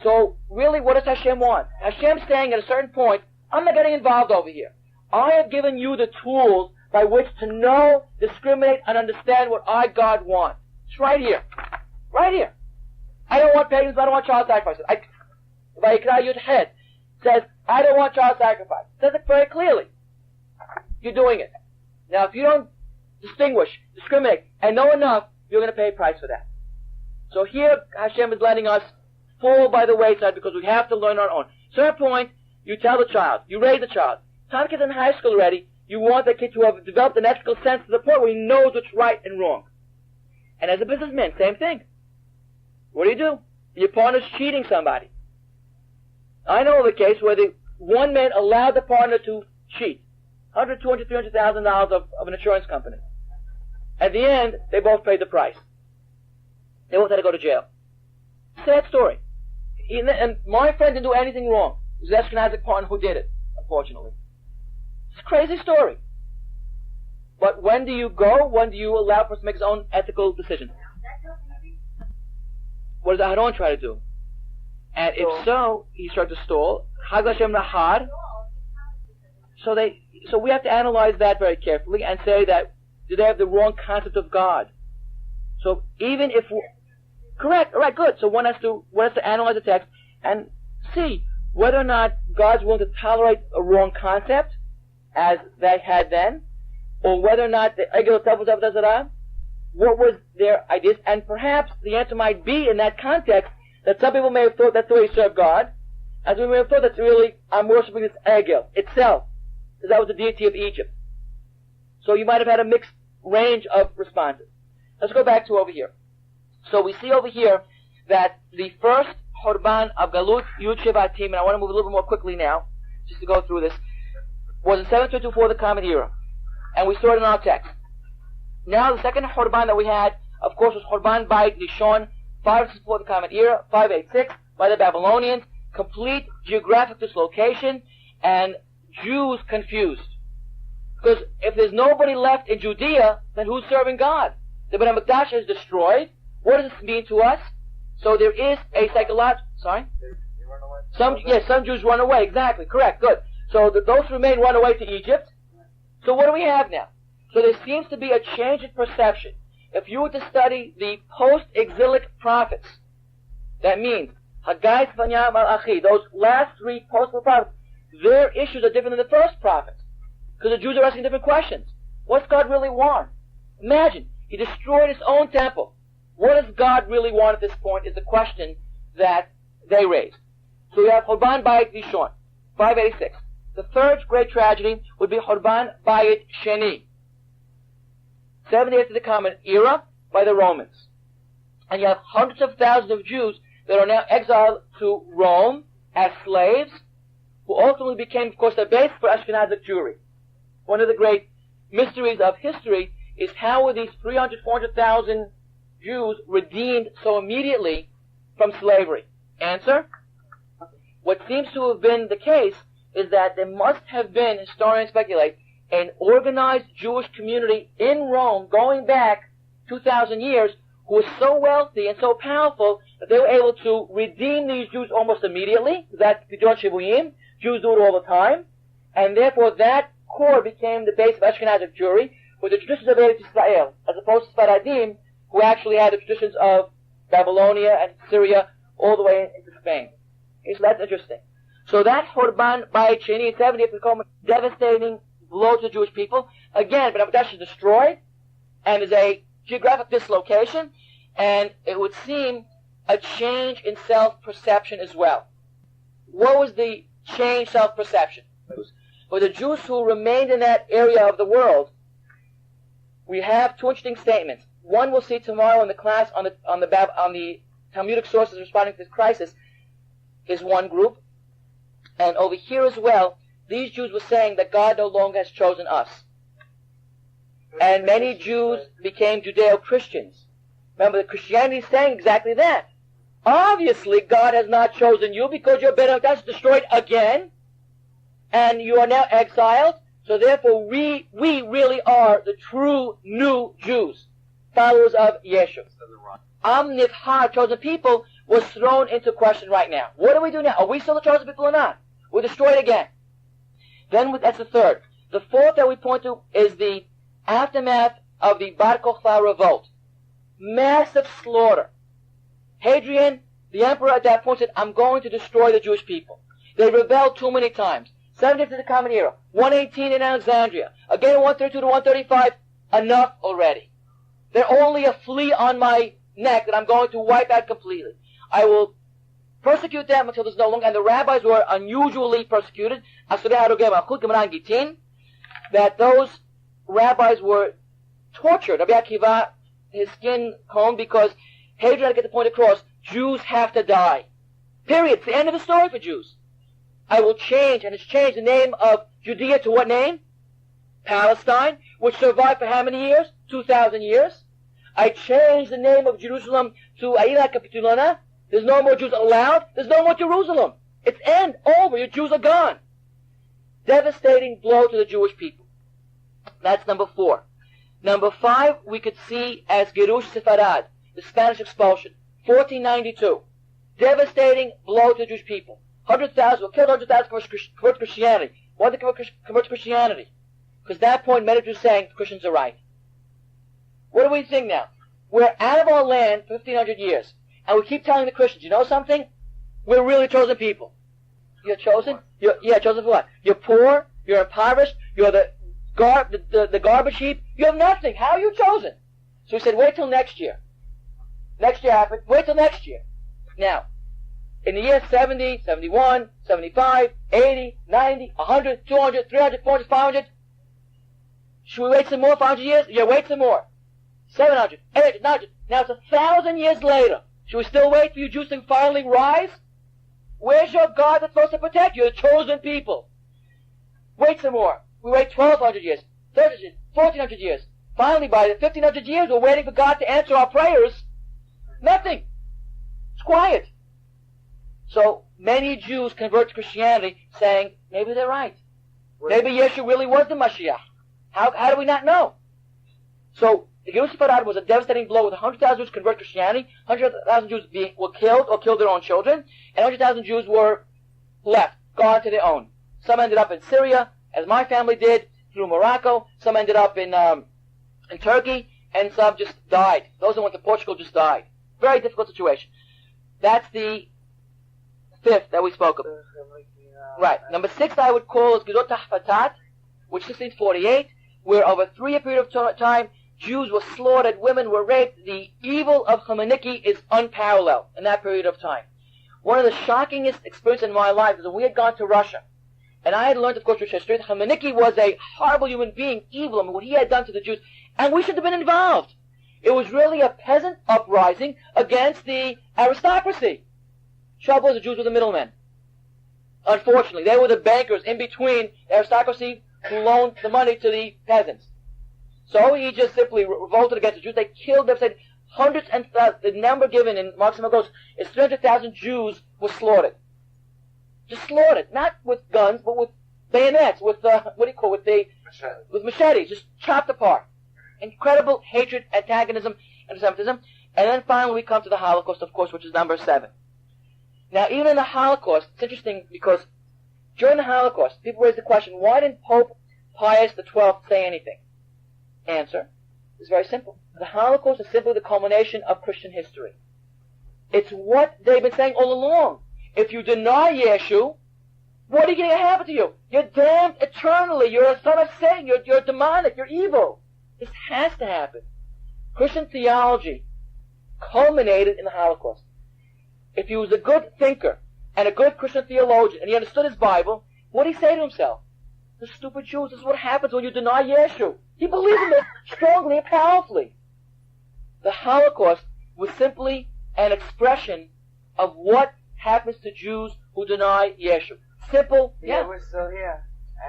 [SPEAKER 1] So, really, what does Hashem want? Hashem's saying at a certain point, I'm not getting involved over here. I have given you the tools by which to know, discriminate, and understand what I, God, want. It's right here. Right here. I don't want pagans, I don't want child sacrifices. Vayikra Yud Het says, I don't want child sacrifice. It says it very clearly. You're doing it. Now, if you don't discriminate, and know enough, you're going to pay a price for that. So here, Hashem is letting us fall by the wayside because we have to learn our own. Certain point, you tell the child, you raise the child. Time kid's in high school already, you want the kid to have developed an ethical sense to the point where he knows what's right and wrong. And as a businessman, same thing. What do? Your partner's cheating somebody. I know of a case where one man allowed the partner to cheat. $100,000, $200,000, $300,000 of an insurance company. At the end, they both paid the price. They both had to go to jail. Sad story. And my friend didn't do anything wrong. It was the Ashkenazic partner who did it, unfortunately. It's a crazy story. But when do you go? When do you allow a person to make his own ethical decision? What does Aharon try to do? And if so, he started to stall. Chag Hashem Nahar. So we have to analyze that very carefully and say that, do they have the wrong concept of God? So even if correct, all right, good. So one has to analyze the text and see whether or not God's willing to tolerate a wrong concept, as they had then, or whether or not what was their ideas, and perhaps the answer might be in that context that some people may have thought that's the way you serve God, as we may have thought that's really, I'm worshiping this Egel itself, because that was the deity of Egypt. So you might have had a mixed range of responses. Let's go back to over here. So we see over here that the first Horban of Galut Yud Shevatim, and I want to move a little bit more quickly now, just to go through this, was in 724, the Common Era. And we saw it in our text. Now the second Horban that we had, of course, was Horban Beit Rishon, 564, the Common Era, 586, by the Babylonians, complete geographic dislocation, and Jews confused. Because if there's nobody left in Judea, then who's serving God? The Beit HaMikdash is destroyed. What does this mean to us? So there is a psychological... Sorry? Some Jews run away. Exactly. Correct. Good. So those who remain run away to Egypt. So what do we have now? So there seems to be a change in perception. If you were to study the post-exilic prophets, that means Haggai, Zephaniah, Malachi, those last three post-exilic prophets, their issues are different than the first prophets. Because the Jews are asking different questions. What's God really want? Imagine, He destroyed His own temple. What does God really want at this point is the question that they raised. So we have Horban Bayit Rishon, 586. The third great tragedy would be Horban Bayit Sheni, 70 after the Common Era, by the Romans. And you have hundreds of thousands of Jews that are now exiled to Rome as slaves, who ultimately became, of course, the base for Ashkenazic Jewry. One of the great mysteries of history is how were these 300, 400,000 Jews redeemed so immediately from slavery? Answer: what seems to have been the case is that there must have been, historians speculate, an organized Jewish community in Rome going back 2,000 years who was so wealthy and so powerful that they were able to redeem these Jews almost immediately. That's Pidyon Shivuyim. Jews do it all the time. And therefore that core became the base of Ashkenazic Jewry, with the traditions of Eretz Israel, as opposed to Sfaradim, who actually had the traditions of Babylonia and Syria all the way into Spain. Okay, so that's interesting. So that Horban Bayit Sheni in 70 has become a devastating blow to the Jewish people. Again, Beit HaMikdash is destroyed, and is a geographic dislocation, and it would seem a change in self-perception as well. What was the change self-perception? For the Jews who remained in that area of the world, we have two interesting statements. One we'll see tomorrow in the class on the Talmudic sources responding to this crisis is one group. And over here as well, these Jews were saying that God no longer has chosen us. And many Jews became Judeo-Christians. Remember, the Christianity is saying exactly that. Obviously, God has not chosen you because your Beit HaMikdash is destroyed again, and you are now exiled. So therefore, we really are the true new Jews, followers of Yeshua. Am Nivhar, chosen people, was thrown into question right now. What do we do now? Are we still the chosen people or not? We're destroyed again. Then that's the third. The fourth that we point to is the aftermath of the Bar Kokhba revolt. Massive slaughter. Hadrian, the emperor at that point, said, I'm going to destroy the Jewish people. They rebelled too many times. 70th of the Common Era, 118 in Alexandria, again 132 to 135, enough already. They're only a flea on my neck that I'm going to wipe out completely. I will persecute them until there's no longer, and the rabbis were unusually persecuted, that those rabbis were tortured. Rabbi Akiva, his skin combed, because Hadrian had to get the point across, Jews have to die. Period. It's the end of the story for Jews. I will change, and it's changed the name of Judea to what name? Palestine, which survived for how many years? 2,000 years. I changed the name of Jerusalem to Aila Capitulana. There's no more Jews allowed. There's no more Jerusalem. It's end, over. Your Jews are gone. Devastating blow to the Jewish people. That's number 4. Number 5, we could see as Girush Sefarad, the Spanish expulsion, 1492. Devastating blow to the Jewish people. 100,000 were killed, 100,000 convert to Christianity. Why did they convert to Christianity? Because at that point, many Jews saying Christians are right. What do we think now? We're out of our land for 1,500 years, and we keep telling the Christians, you know something? We're really chosen people. You're chosen? Chosen for what? You're poor, you're impoverished, you're the garbage heap, you have nothing. How are you chosen? So we said, wait till next year. Next year happened, wait till next year. Now, in the year 70, 71, 75, 80, 90, 100, 200, 300, 400, 500, should we wait some more, 500 years? Yeah, wait some more. 700, 800, 900. Now it's 1,000 years later. Should we still wait for you Jews to finally rise? Where's your God that's supposed to protect you, the chosen people? Wait some more. We wait 1,200 years, 1,300 years, 1,400 years. Finally, by the 1,500 years, we're waiting for God to answer our prayers. Nothing. It's quiet. So many Jews convert to Christianity saying, maybe they're right. Maybe Yeshua really was the Mashiach. How do we not know? So the Girush Sefarad was a devastating blow with 100,000 Jews convert to Christianity, 100,000 Jews were killed or killed their own children, and 100,000 Jews were left, gone to their own. Some ended up in Syria, as my family did, through Morocco. Some ended up in Turkey, and some just died. Those who went to Portugal just died. Very difficult situation. That's the 5th that we spoke of. Right. Number 6 I would call is Gezot Tahfatat, which is 1648, where over a 3-year period of time, Jews were slaughtered, women were raped. The evil of Khamenei is unparalleled in that period of time. One of the shockingest experiences in my life is when we had gone to Russia. And I had learned, of course, Jewish history, that Khamenei was a horrible human being, evil, and what he had done to the Jews, and we should have been involved. It was really a peasant uprising against the aristocracy. Trouble is the Jews were the middlemen. Unfortunately, they were the bankers in between the aristocracy who loaned the money to the peasants. So he just simply revolted against the Jews. They killed them, said hundreds and thousands. The number given in Mark's goes is 300,000 Jews were slaughtered. Just slaughtered, not with guns, but with bayonets, with with machetes, just chopped apart. Incredible hatred, antagonism, anti-Semitism. And then finally we come to the Holocaust, of course, which is number 7. Now, even in the Holocaust, it's interesting because during the Holocaust, people raise the question, why didn't Pope Pius XII say anything? Answer is very simple. The Holocaust is simply the culmination of Christian history. It's what they've been saying all along. If you deny Yeshu, what are going to happen to you? You're damned eternally. You're a son of Satan. You're demonic. You're evil. This has to happen. Christian theology culminated in the Holocaust. If he was a good thinker and a good Christian theologian and he understood his Bible, what did he say to himself? The stupid Jews, this is what happens when you deny Yeshu. He believed in this strongly and powerfully. The Holocaust was simply an expression of what happens to Jews who deny Yeshu. Simple, yeah.
[SPEAKER 2] We're still here.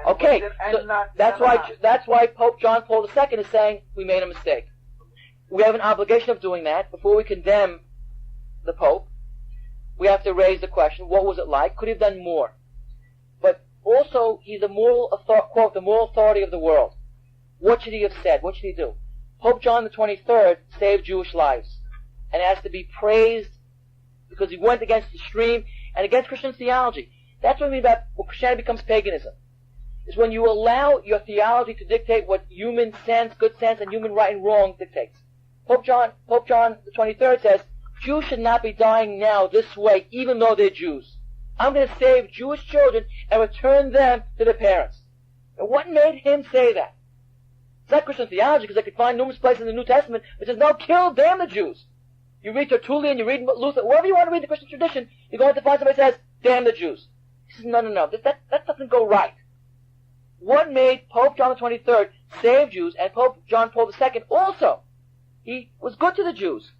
[SPEAKER 1] Okay, so that's why Pope John Paul II is saying we made a mistake. We have an obligation of doing that. Before we condemn the Pope, we have to raise the question, what was it like? Could he have done more? But also, he's the moral authority of the world. What should he have said? What should he do? Pope John the 23rd saved Jewish lives and has to be praised because he went against the stream and against Christian theology. That's what I mean about when Christianity becomes paganism. Is when you allow your theology to dictate what human sense, good sense, and human right and wrong dictates. Pope John the 23rd says, Jews should not be dying now this way, even though they're Jews. I'm going to save Jewish children and return them to their parents. And what made him say that? It's not Christian theology, because I could find numerous places in the New Testament which says, no, kill, damn the Jews. You read Tertullian, you read Luther, wherever you want to read the Christian tradition, you're going to find somebody who says, damn the Jews. He says, no, that doesn't go right. What made Pope John the 23rd save Jews, and Pope John Paul II also? He was good to the Jews.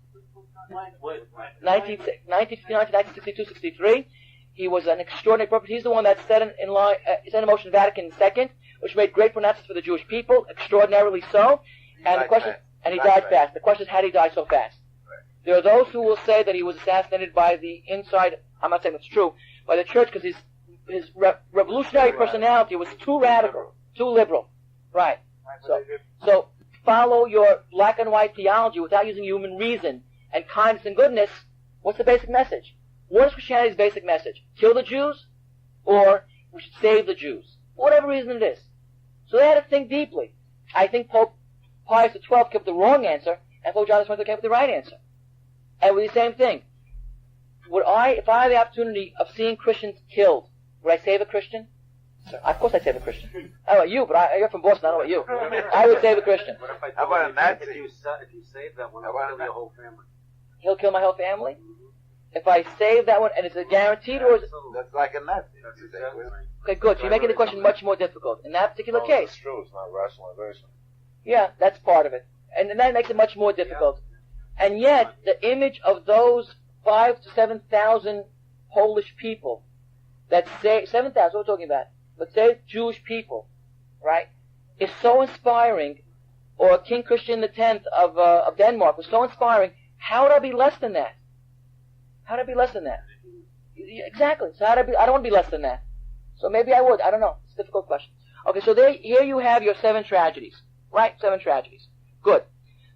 [SPEAKER 1] 1959 to 1962, 63. He was an extraordinary prophet. He's the one that set in motion Vatican II, which made great pronouncements for the Jewish people, extraordinarily so. And he died fast. The question is, how did he die so fast? There are those who will say that he was assassinated by the inside, I'm not saying that's true, by the church, because his revolutionary personality was too radical, too liberal. Right. So follow your black and white theology without using human reason and kindness and goodness. What's the basic message? What is Christianity's basic message? Kill the Jews, or we should save the Jews? For whatever reason it is. So they had to think deeply. I think Pope Pius XII kept the wrong answer, and Pope John XXIII kept the right answer. And with the same thing, if I had the opportunity of seeing Christians killed, would I save a Christian? Of course I'd save a Christian. I don't know about you, but you're from Boston, I don't know about you. I would save a Christian.
[SPEAKER 2] How about a Nazi?
[SPEAKER 3] If you save that one, he'll kill your whole family.
[SPEAKER 1] He'll kill my whole family? If I save that one, and it's a guaranteed, or is it...
[SPEAKER 2] That's like a Nazi.
[SPEAKER 1] Okay, good. So you're making the question much more difficult. In that particular case...
[SPEAKER 2] It's true, it's not rationalization.
[SPEAKER 1] Yeah, that's part of it. And that makes it much more difficult. And yet, the image of those 5,000 to 7,000 Polish people that say... 7,000, what are we talking about? But say Jewish people, right, is so inspiring, or King Christian X of Denmark was so inspiring. How would I be less than that? How would I be less than that? Exactly. So I don't want to be less than that. So maybe I would. I don't know. It's a difficult question. Okay, so here you have your 7 tragedies. Right? 7 tragedies. Good.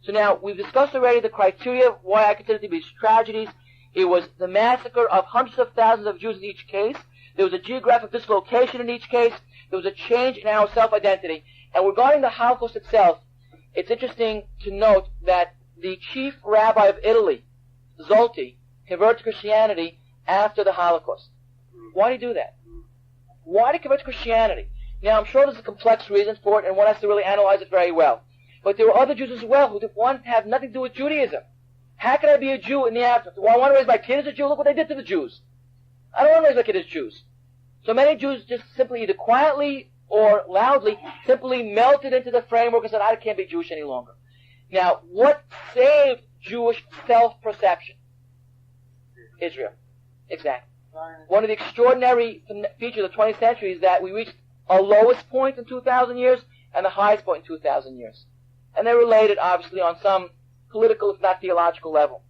[SPEAKER 1] So now, we've discussed already the criteria of why I consider to be tragedies. It was the massacre of hundreds of thousands of Jews in each case. There was a geographic dislocation in each case. There was a change in our self-identity. And regarding the Holocaust itself, it's interesting to note that the chief rabbi of Italy, Zolti, converted to Christianity after the Holocaust. Why did he do that? Why did he convert to Christianity? Now, I'm sure there's a complex reason for it, and one has to really analyze it very well. But there were other Jews as well who wanted to have nothing to do with Judaism. How can I be a Jew in the afterlife? Do I want to raise my kid as a Jew? Look what they did to the Jews. I don't want to raise my kid as Jews. So many Jews just simply, either quietly or loudly, simply melted into the framework and said, I can't be Jewish any longer. Now, what saved Jewish self-perception? Israel. Exactly. one of the extraordinary features of the 20th century is that we reached our lowest point in 2,000 years and the highest point in 2,000 years. And they're related, obviously, on some political, if not theological level.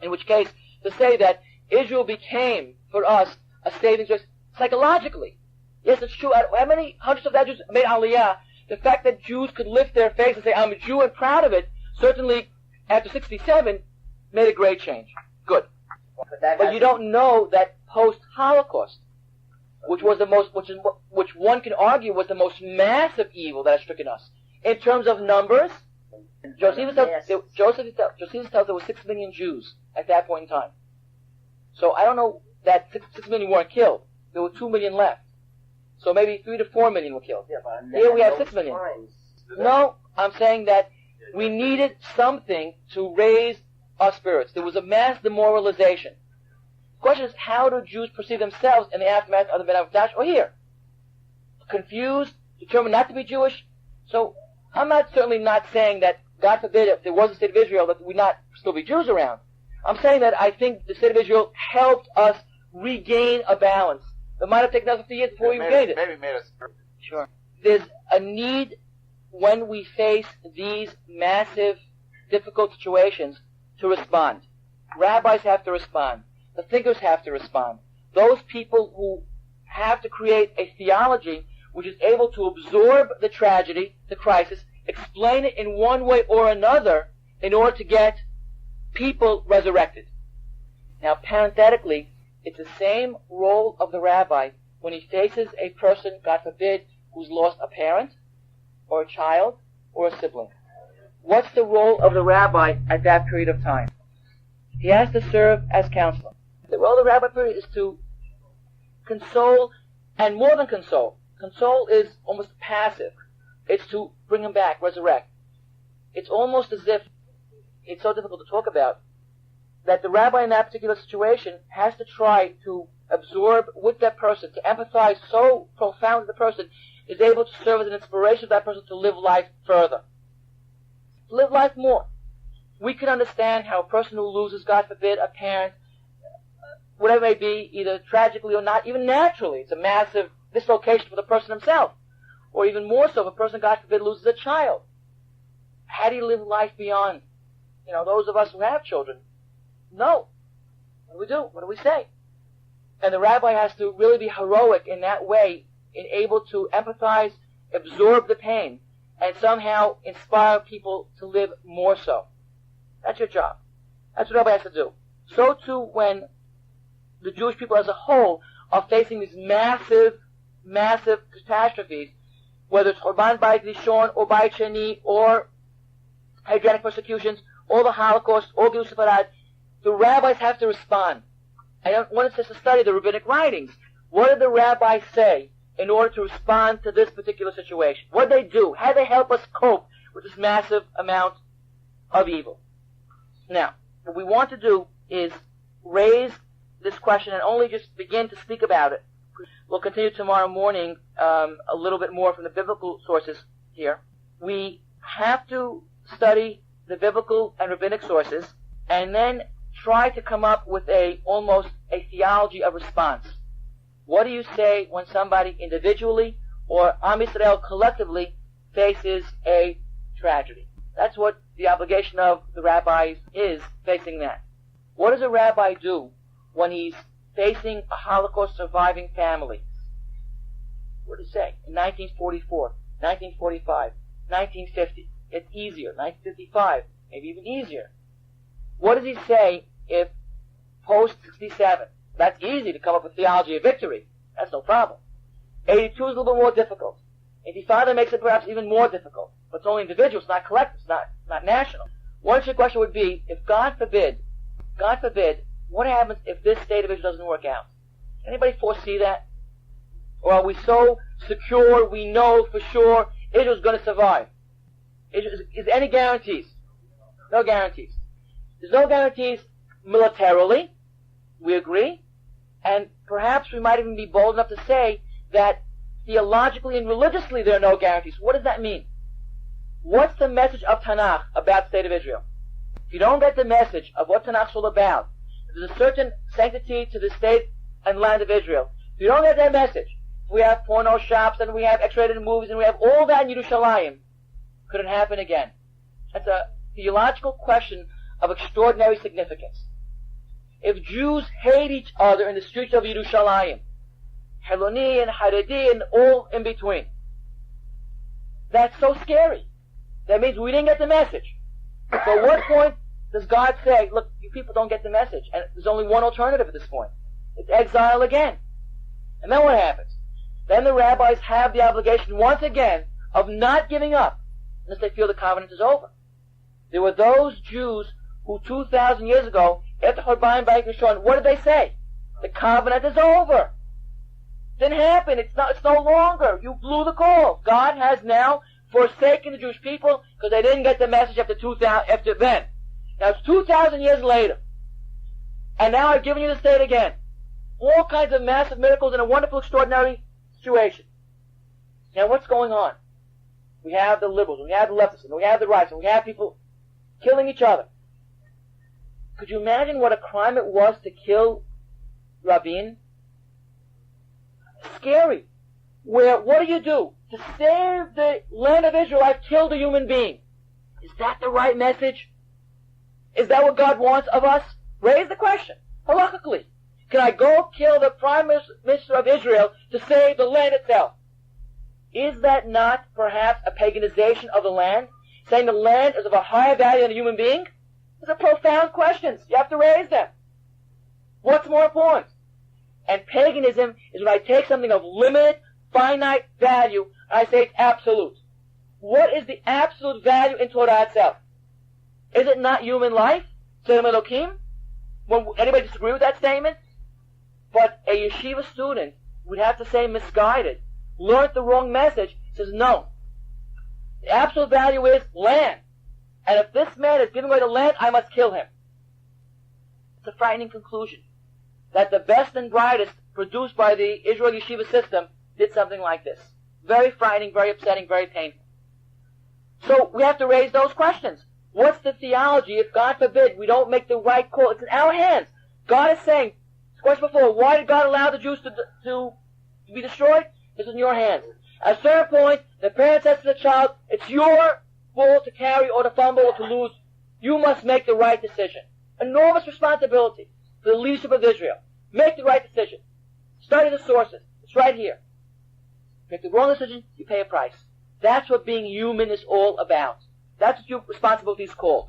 [SPEAKER 1] In which case, to say that Israel became, for us, a saving grace psychologically. Yes, it's true. How many hundreds of Jews made Aliyah? The fact that Jews could lift their face and say, I'm a Jew and proud of it, certainly after 67, made a great change. Good. But you don't know that post-Holocaust, which one can argue was the most massive evil that has stricken us. In terms of numbers, Josephus tells there were 6 million Jews at that point in time. So I don't know that 6 million weren't killed. There were 2 million left. So maybe 3 to 4 million were killed. Here we have 6 million. No, I'm saying that we needed something to raise our spirits. There was a mass demoralization. The question is, how do Jews perceive themselves in the aftermath of the Ben Avdash or here? Confused, determined not to be Jewish. So I'm certainly not saying that, God forbid, if there was a state of Israel, that we'd not still be Jews around. I'm saying that I think the state of Israel helped us regain a balance. It might have taken us 50 years before we regained it.
[SPEAKER 2] Maybe made us.
[SPEAKER 1] Sure. There's a need when we face these massive, difficult situations to respond. Rabbis have to respond. The thinkers have to respond. Those people who have to create a theology which is able to absorb the tragedy, the crisis, explain it in one way or another in order to get people resurrected. Now, parenthetically, it's the same role of the rabbi when he faces a person, God forbid, who's lost a parent or a child or a sibling. What's the role of the rabbi at that period of time? He has to serve as counselor. The role of the rabbi period is to console, and more than console. Console is almost passive. It's to bring him back, resurrect. It's almost as if, it's so difficult to talk about, that the rabbi in that particular situation has to try to absorb with that person, to empathize so profound with the person, is able to serve as an inspiration to that person to live life further. To live life more. We can understand how a person who loses, God forbid, a parent, whatever it may be, either tragically or not, even naturally, it's a massive dislocation for the person himself. Or even more so, if a person, God forbid, loses a child. How do you live life beyond? Those of us who have children, no. What do we do? What do we say? And the rabbi has to really be heroic in that way, in able to empathize, absorb the pain, and somehow inspire people to live more so. That's your job. That's what the rabbi has to do. So too when the Jewish people as a whole are facing these massive, massive catastrophes, whether it's Churban Bayit Rishon or Bayit Sheni or hygienic persecutions, or the Holocaust, or Gilus Farad, the rabbis have to respond. I want us to study the rabbinic writings. What did the rabbis say in order to respond to this particular situation? What did they do? How did they help us cope with this massive amount of evil? Now, what we want to do is raise this question and only just begin to speak about it. We'll continue tomorrow morning a little bit more from the biblical sources here. We have to study the biblical and rabbinic sources and then try to come up with almost a theology of response. What do you say when somebody individually or Am Yisrael collectively faces a tragedy? That's what the obligation of the rabbis is, facing that. What does a rabbi do when he's facing a Holocaust surviving family? What does he say? In 1944, 1945, 1950. It's easier. 1955, maybe even easier. What does he say if post-67? That's easy to come up with theology of victory. That's no problem. 82 is a little bit more difficult. 85 makes it perhaps even more difficult. But it's only individual, it's not collective, it's not national. One interesting question would be, if God forbid, what happens if this state of Israel doesn't work out? Anybody foresee that? Or are we so secure, we know for sure Israel's going to survive? Is there any guarantees? No guarantees. There's no guarantees militarily, we agree, and perhaps we might even be bold enough to say that theologically and religiously there are no guarantees. What does that mean? What's the message of Tanakh about the state of Israel? If you don't get the message of what Tanakh is all about, there's a certain sanctity to the state and land of Israel. If you don't get that message, we have porno shops and we have X-rated movies and we have all that in Yerushalayim. Could it happen again? That's a theological question of extraordinary significance. If Jews hate each other in the streets of Yerushalayim, Heloni and Haredi and all in between, that's so scary. That means we didn't get the message. So at what point does God say, look, you people don't get the message, and there's only one alternative at this point. It's exile again. And then what happens? Then the rabbis have the obligation once again of not giving up unless they feel the covenant is over. There were those Jews who 2,000 years ago, after Churban Bayit Rishon, what did they say? The covenant is over. Didn't happen. It's no longer. You blew the call. God has now forsaken the Jewish people because they didn't get the message after then. Now it's 2,000 years later. And now I've given you the state again. All kinds of massive miracles in a wonderful, extraordinary situation. Now what's going on? We have the liberals, we have the leftists, and we have the rights, and we have people killing each other. Could you imagine what a crime it was to kill Rabin? Scary. Where, what do? To save the land of Israel, I've killed a human being. Is that the right message? Is that what God wants of us? Raise the question, halakhically. Can I go kill the Prime Minister of Israel to save the land itself? Is that not perhaps a paganization of the land? Saying the land is of a higher value than a human being? These are profound questions. You have to raise them. What's more important? And paganism is when I take something of limited, finite value, and I say it's absolute. What is the absolute value in Torah itself? Is it not human life? Tzedem Elokim? Anybody disagree with that statement? But a yeshiva student would have to say misguided, learned the wrong message, says no. The absolute value is land. And if this man is giving away the land, I must kill him. It's a frightening conclusion. That the best and brightest produced by the Israel yeshiva system did something like this. Very frightening, very upsetting, very painful. So we have to raise those questions. What's the theology if, God forbid, we don't make the right call? It's in our hands. God is saying, question before, why did God allow the Jews to be destroyed? This is in your hands. At a certain point, the parent says to the child, it's your ball to carry or to fumble or to lose. You must make the right decision. Enormous responsibility for the leadership of Israel. Make the right decision. Study the sources. It's right here. Make the wrong decision, you pay a price. That's what being human is all about. That's what your responsibility is called.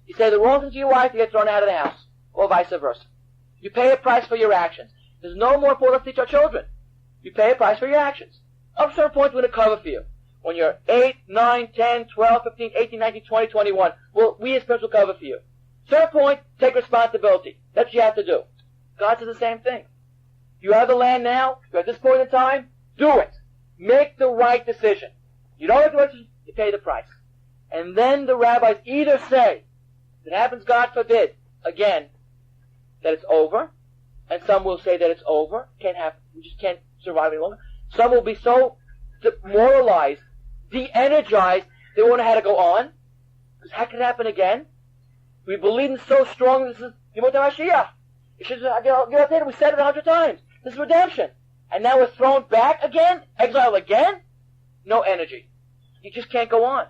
[SPEAKER 1] You say the wrong thing to your wife, you get thrown out of the house. Or vice versa. You pay a price for your actions. There's no more important to teach our children. You pay a price for your actions. Up to a certain point, we're going to cover for you. When you're 8, 9, 10, 12, 15, 18, 19, 20, 21, well, we as parents will cover for you. Certain point, take responsibility. That's what you have to do. God says the same thing. You have the land now, you're at this point in time, do it. Make the right decision. You don't make the right decision, you pay the price. And then the rabbis either say, if it happens, God forbid, again, that it's over, and some will say that it's over, can't happen, we just can't survive any longer. Some will be so demoralized, de-energized, they won't know how to go on, because how can it happen again? We believe in so strongly, this is Yemot HaMashiach. We said it 100 times. This is redemption. And now we're thrown back again, exiled again, no energy. You just can't go on.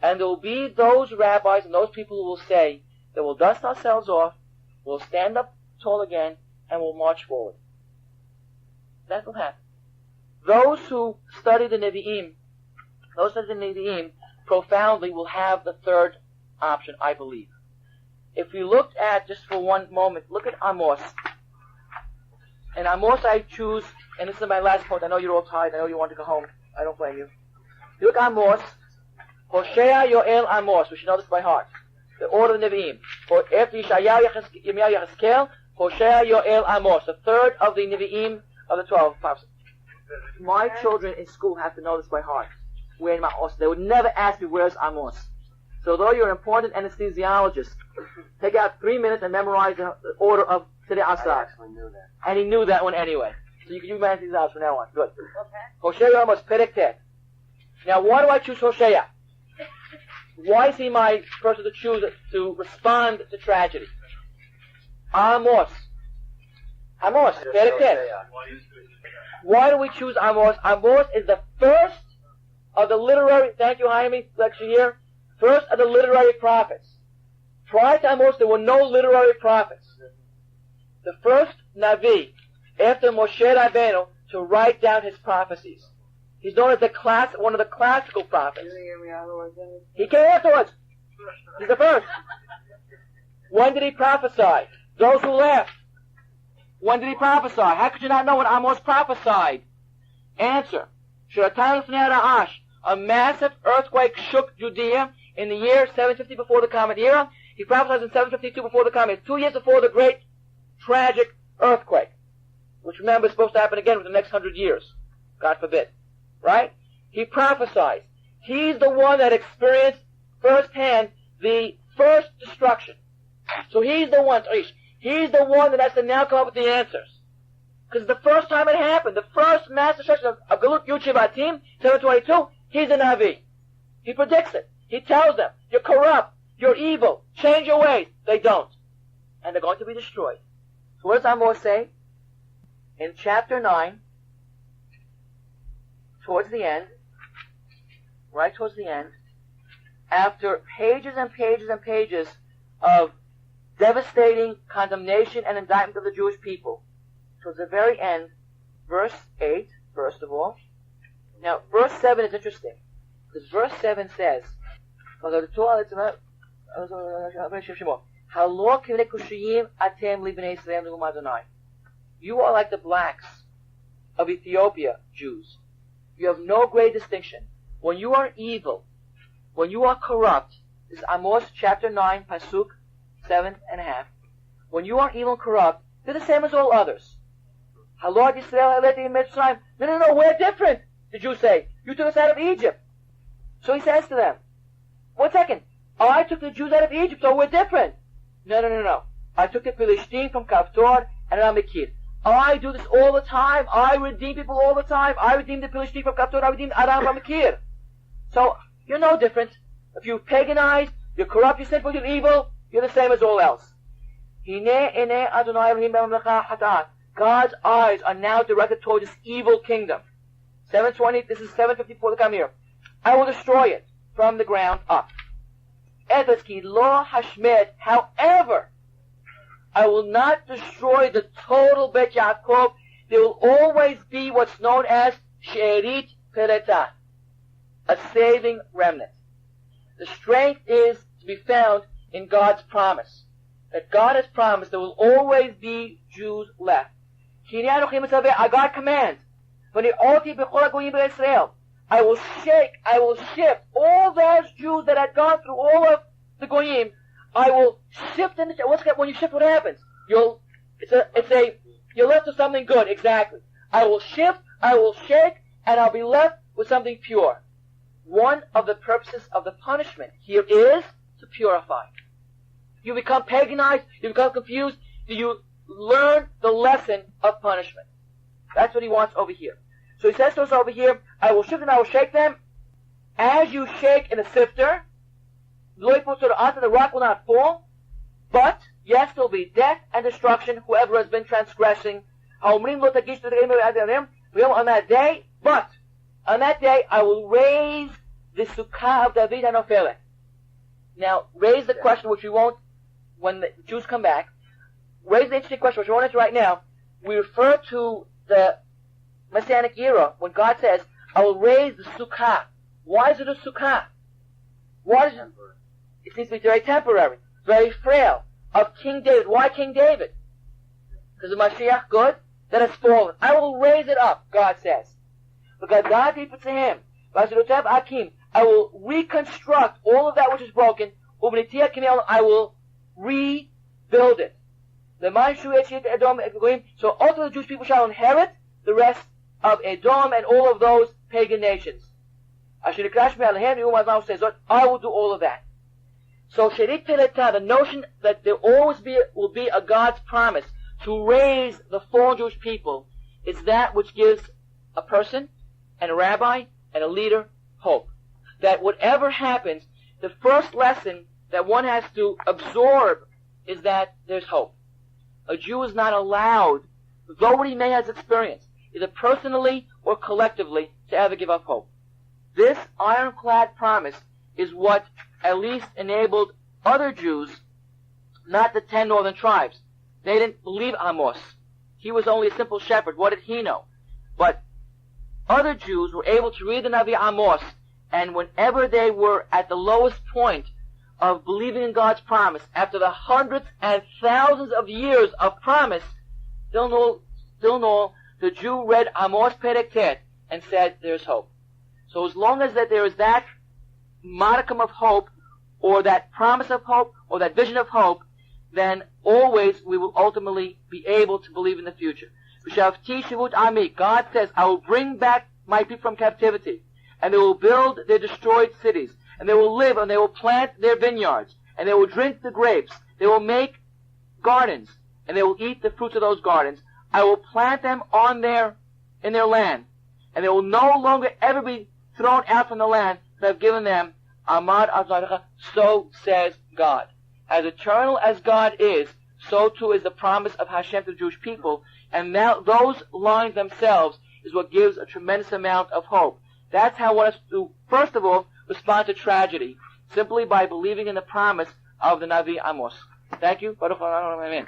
[SPEAKER 1] And there will be those rabbis and those people who will say that we'll dust ourselves off, we'll stand up tall again, and we'll march forward. That will happen. Those who study the Nevi'im, profoundly will have the third option, I believe. If we looked at, just for one moment, look at Amos. And Amos I choose, and this is my last point, I know you're all tired, I know you want to go home, I don't blame you. You look at Amos, Hoshea Yoel Amos, we should know this by heart. The order of the Nevi'im. For after Yeshayahu Yechezkel, Hoshea Yoel Amos, the third of the Nevi'im of the 12 prophets. My children in school have to know this by heart. Where in my Amos? They would never ask me, where's Amos? So though you're an important anesthesiologist, take out 3 minutes and memorize the order of Tzedei Asar.
[SPEAKER 3] I actually knew that.
[SPEAKER 1] And he knew that one anyway. So you can use anesthesiologist from now on. Good. Okay. Hoshea Amos, Perek Tet. Now why do I choose Hoshea? Why is he my person to choose to respond to tragedy? Amos. Amos, Perek Tet. Why do we choose Amos? Amos is the first of the literary, thank you, Jaime, lecture here, first of the literary prophets. Prior to Amos, there were no literary prophets. The first Navi, after Moshe Rabbeinu, to write down his prophecies. He's known as one of the classical prophets. He came afterwards. He's the first. When did he prophesy? Those who left. When did he prophesy? How could you not know when Amos prophesied? Answer. A massive earthquake shook Judea in the year 750 before the Common Era. He prophesied in 752 before the Common Era, 2 years before the great tragic earthquake, which remember is supposed to happen again within the next 100 years. God forbid. Right? He prophesies. He's the one that experienced firsthand the first destruction. So he's the one, he's the one that has to now come up with the answers. Because the first time it happened, the first mass destruction of Galut Yud Shivatim, 722, he's a Navi. He predicts it. He tells them, you're corrupt, you're evil, change your ways. They don't. And they're going to be destroyed. So what does Amos say? In chapter 9, towards the end, right towards the end, after pages and pages and pages of devastating condemnation and indictment of the Jewish people, towards the very end, verse 8, first of all. Now, verse 7 is interesting, because verse 7 says, you are like the blacks of Ethiopia, Jews. You have no great distinction. When you are evil, when you are corrupt, this is Amos chapter 9, Pasuk 7.5. When you are evil and corrupt, they're the same as all others. No, we're different, the Jews say. You took us out of Egypt. So he says to them, 1 second, I took the Jews out of Egypt, so we're different. No. I took the Philistine from Kaftor and Ramekir. I do this all the time. I redeem people all the time. I redeem the Philistine from Kaftor. I redeem Aram from Ramekir. So you're no different. If you paganize, you're corrupt, you're sinful, you're evil, you're the same as all else. God's eyes are now directed toward this evil kingdom. 720, this is 754 to come here. I will destroy it from the ground up. However, I will not destroy the total Bet Yaakov. There will always be what's known as She'erit Pereta, a saving remnant. The strength is to be found in God's promise. That God has promised there will always be Jews left. I got command. I will shift all those Jews that had gone through all of the Goyim. I will shift in when you shift, what happens? You're left with something good, exactly. I will shift, I will shake, and I'll be left with something pure. One of the purposes of the punishment here is to purify. You become paganized, you become confused, you learn the lesson of punishment. That's what he wants over here. So he says to us over here, I will shift and I will shake them. As you shake in a sifter, the rock will not fall, but yes, there will be death and destruction, whoever has been transgressing. On that day, I will raise the Sukkah of David Hanoferet. Now, raise the question, which we won't, when the Jews come back, raise the interesting question, which we won't answer right now. We refer to the Messianic era, when God says, I will raise the Sukkah. Why is it a Sukkah? Why is it? It seems to be very temporary, very frail, of King David. Why King David? Because the Mashiach, good, that has fallen. I will raise it up, God says. Because God gave it to him. I will reconstruct all of that which is broken. I will rebuild it. So also the Jewish people shall inherit the rest of Edom and all of those pagan nations. I will do all of that. So Sherit Peleta, the notion that there always will be a God's promise to raise the fallen Jewish people, is that which gives a person and a rabbi and a leader hope. That whatever happens, the first lesson that one has to absorb is that there's hope. A Jew is not allowed though what he may has experienced, either personally or collectively, to ever give up hope. This ironclad promise is what at least enabled other Jews, not the 10 northern tribes. They didn't believe Amos. He was only a simple shepherd. What did he know? But other Jews were able to read the Navi Amos, and whenever they were at the lowest point of believing in God's promise, after the hundreds and thousands of years of promise, still no, the Jew read Amos Perek Tet and said, there's hope. So as long as that there is that modicum of hope, or that promise of hope, or that vision of hope, then always we will ultimately be able to believe in the future. God says, I will bring back my people from captivity, and they will build their destroyed cities, and they will live, and they will plant their vineyards, and they will drink the grapes, they will make gardens, and they will eat the fruits of those gardens. I will plant them in their land, and they will no longer ever be thrown out from the land that I've given them. Amad Azaricha, so says God. As eternal as God is, so too is the promise of Hashem to the Jewish people, and now those lines themselves is what gives a tremendous amount of hope. That's how I want us to, first of all, respond to tragedy, simply by believing in the promise of the Navi Amos. Thank you. Baruch Adonai. Amen.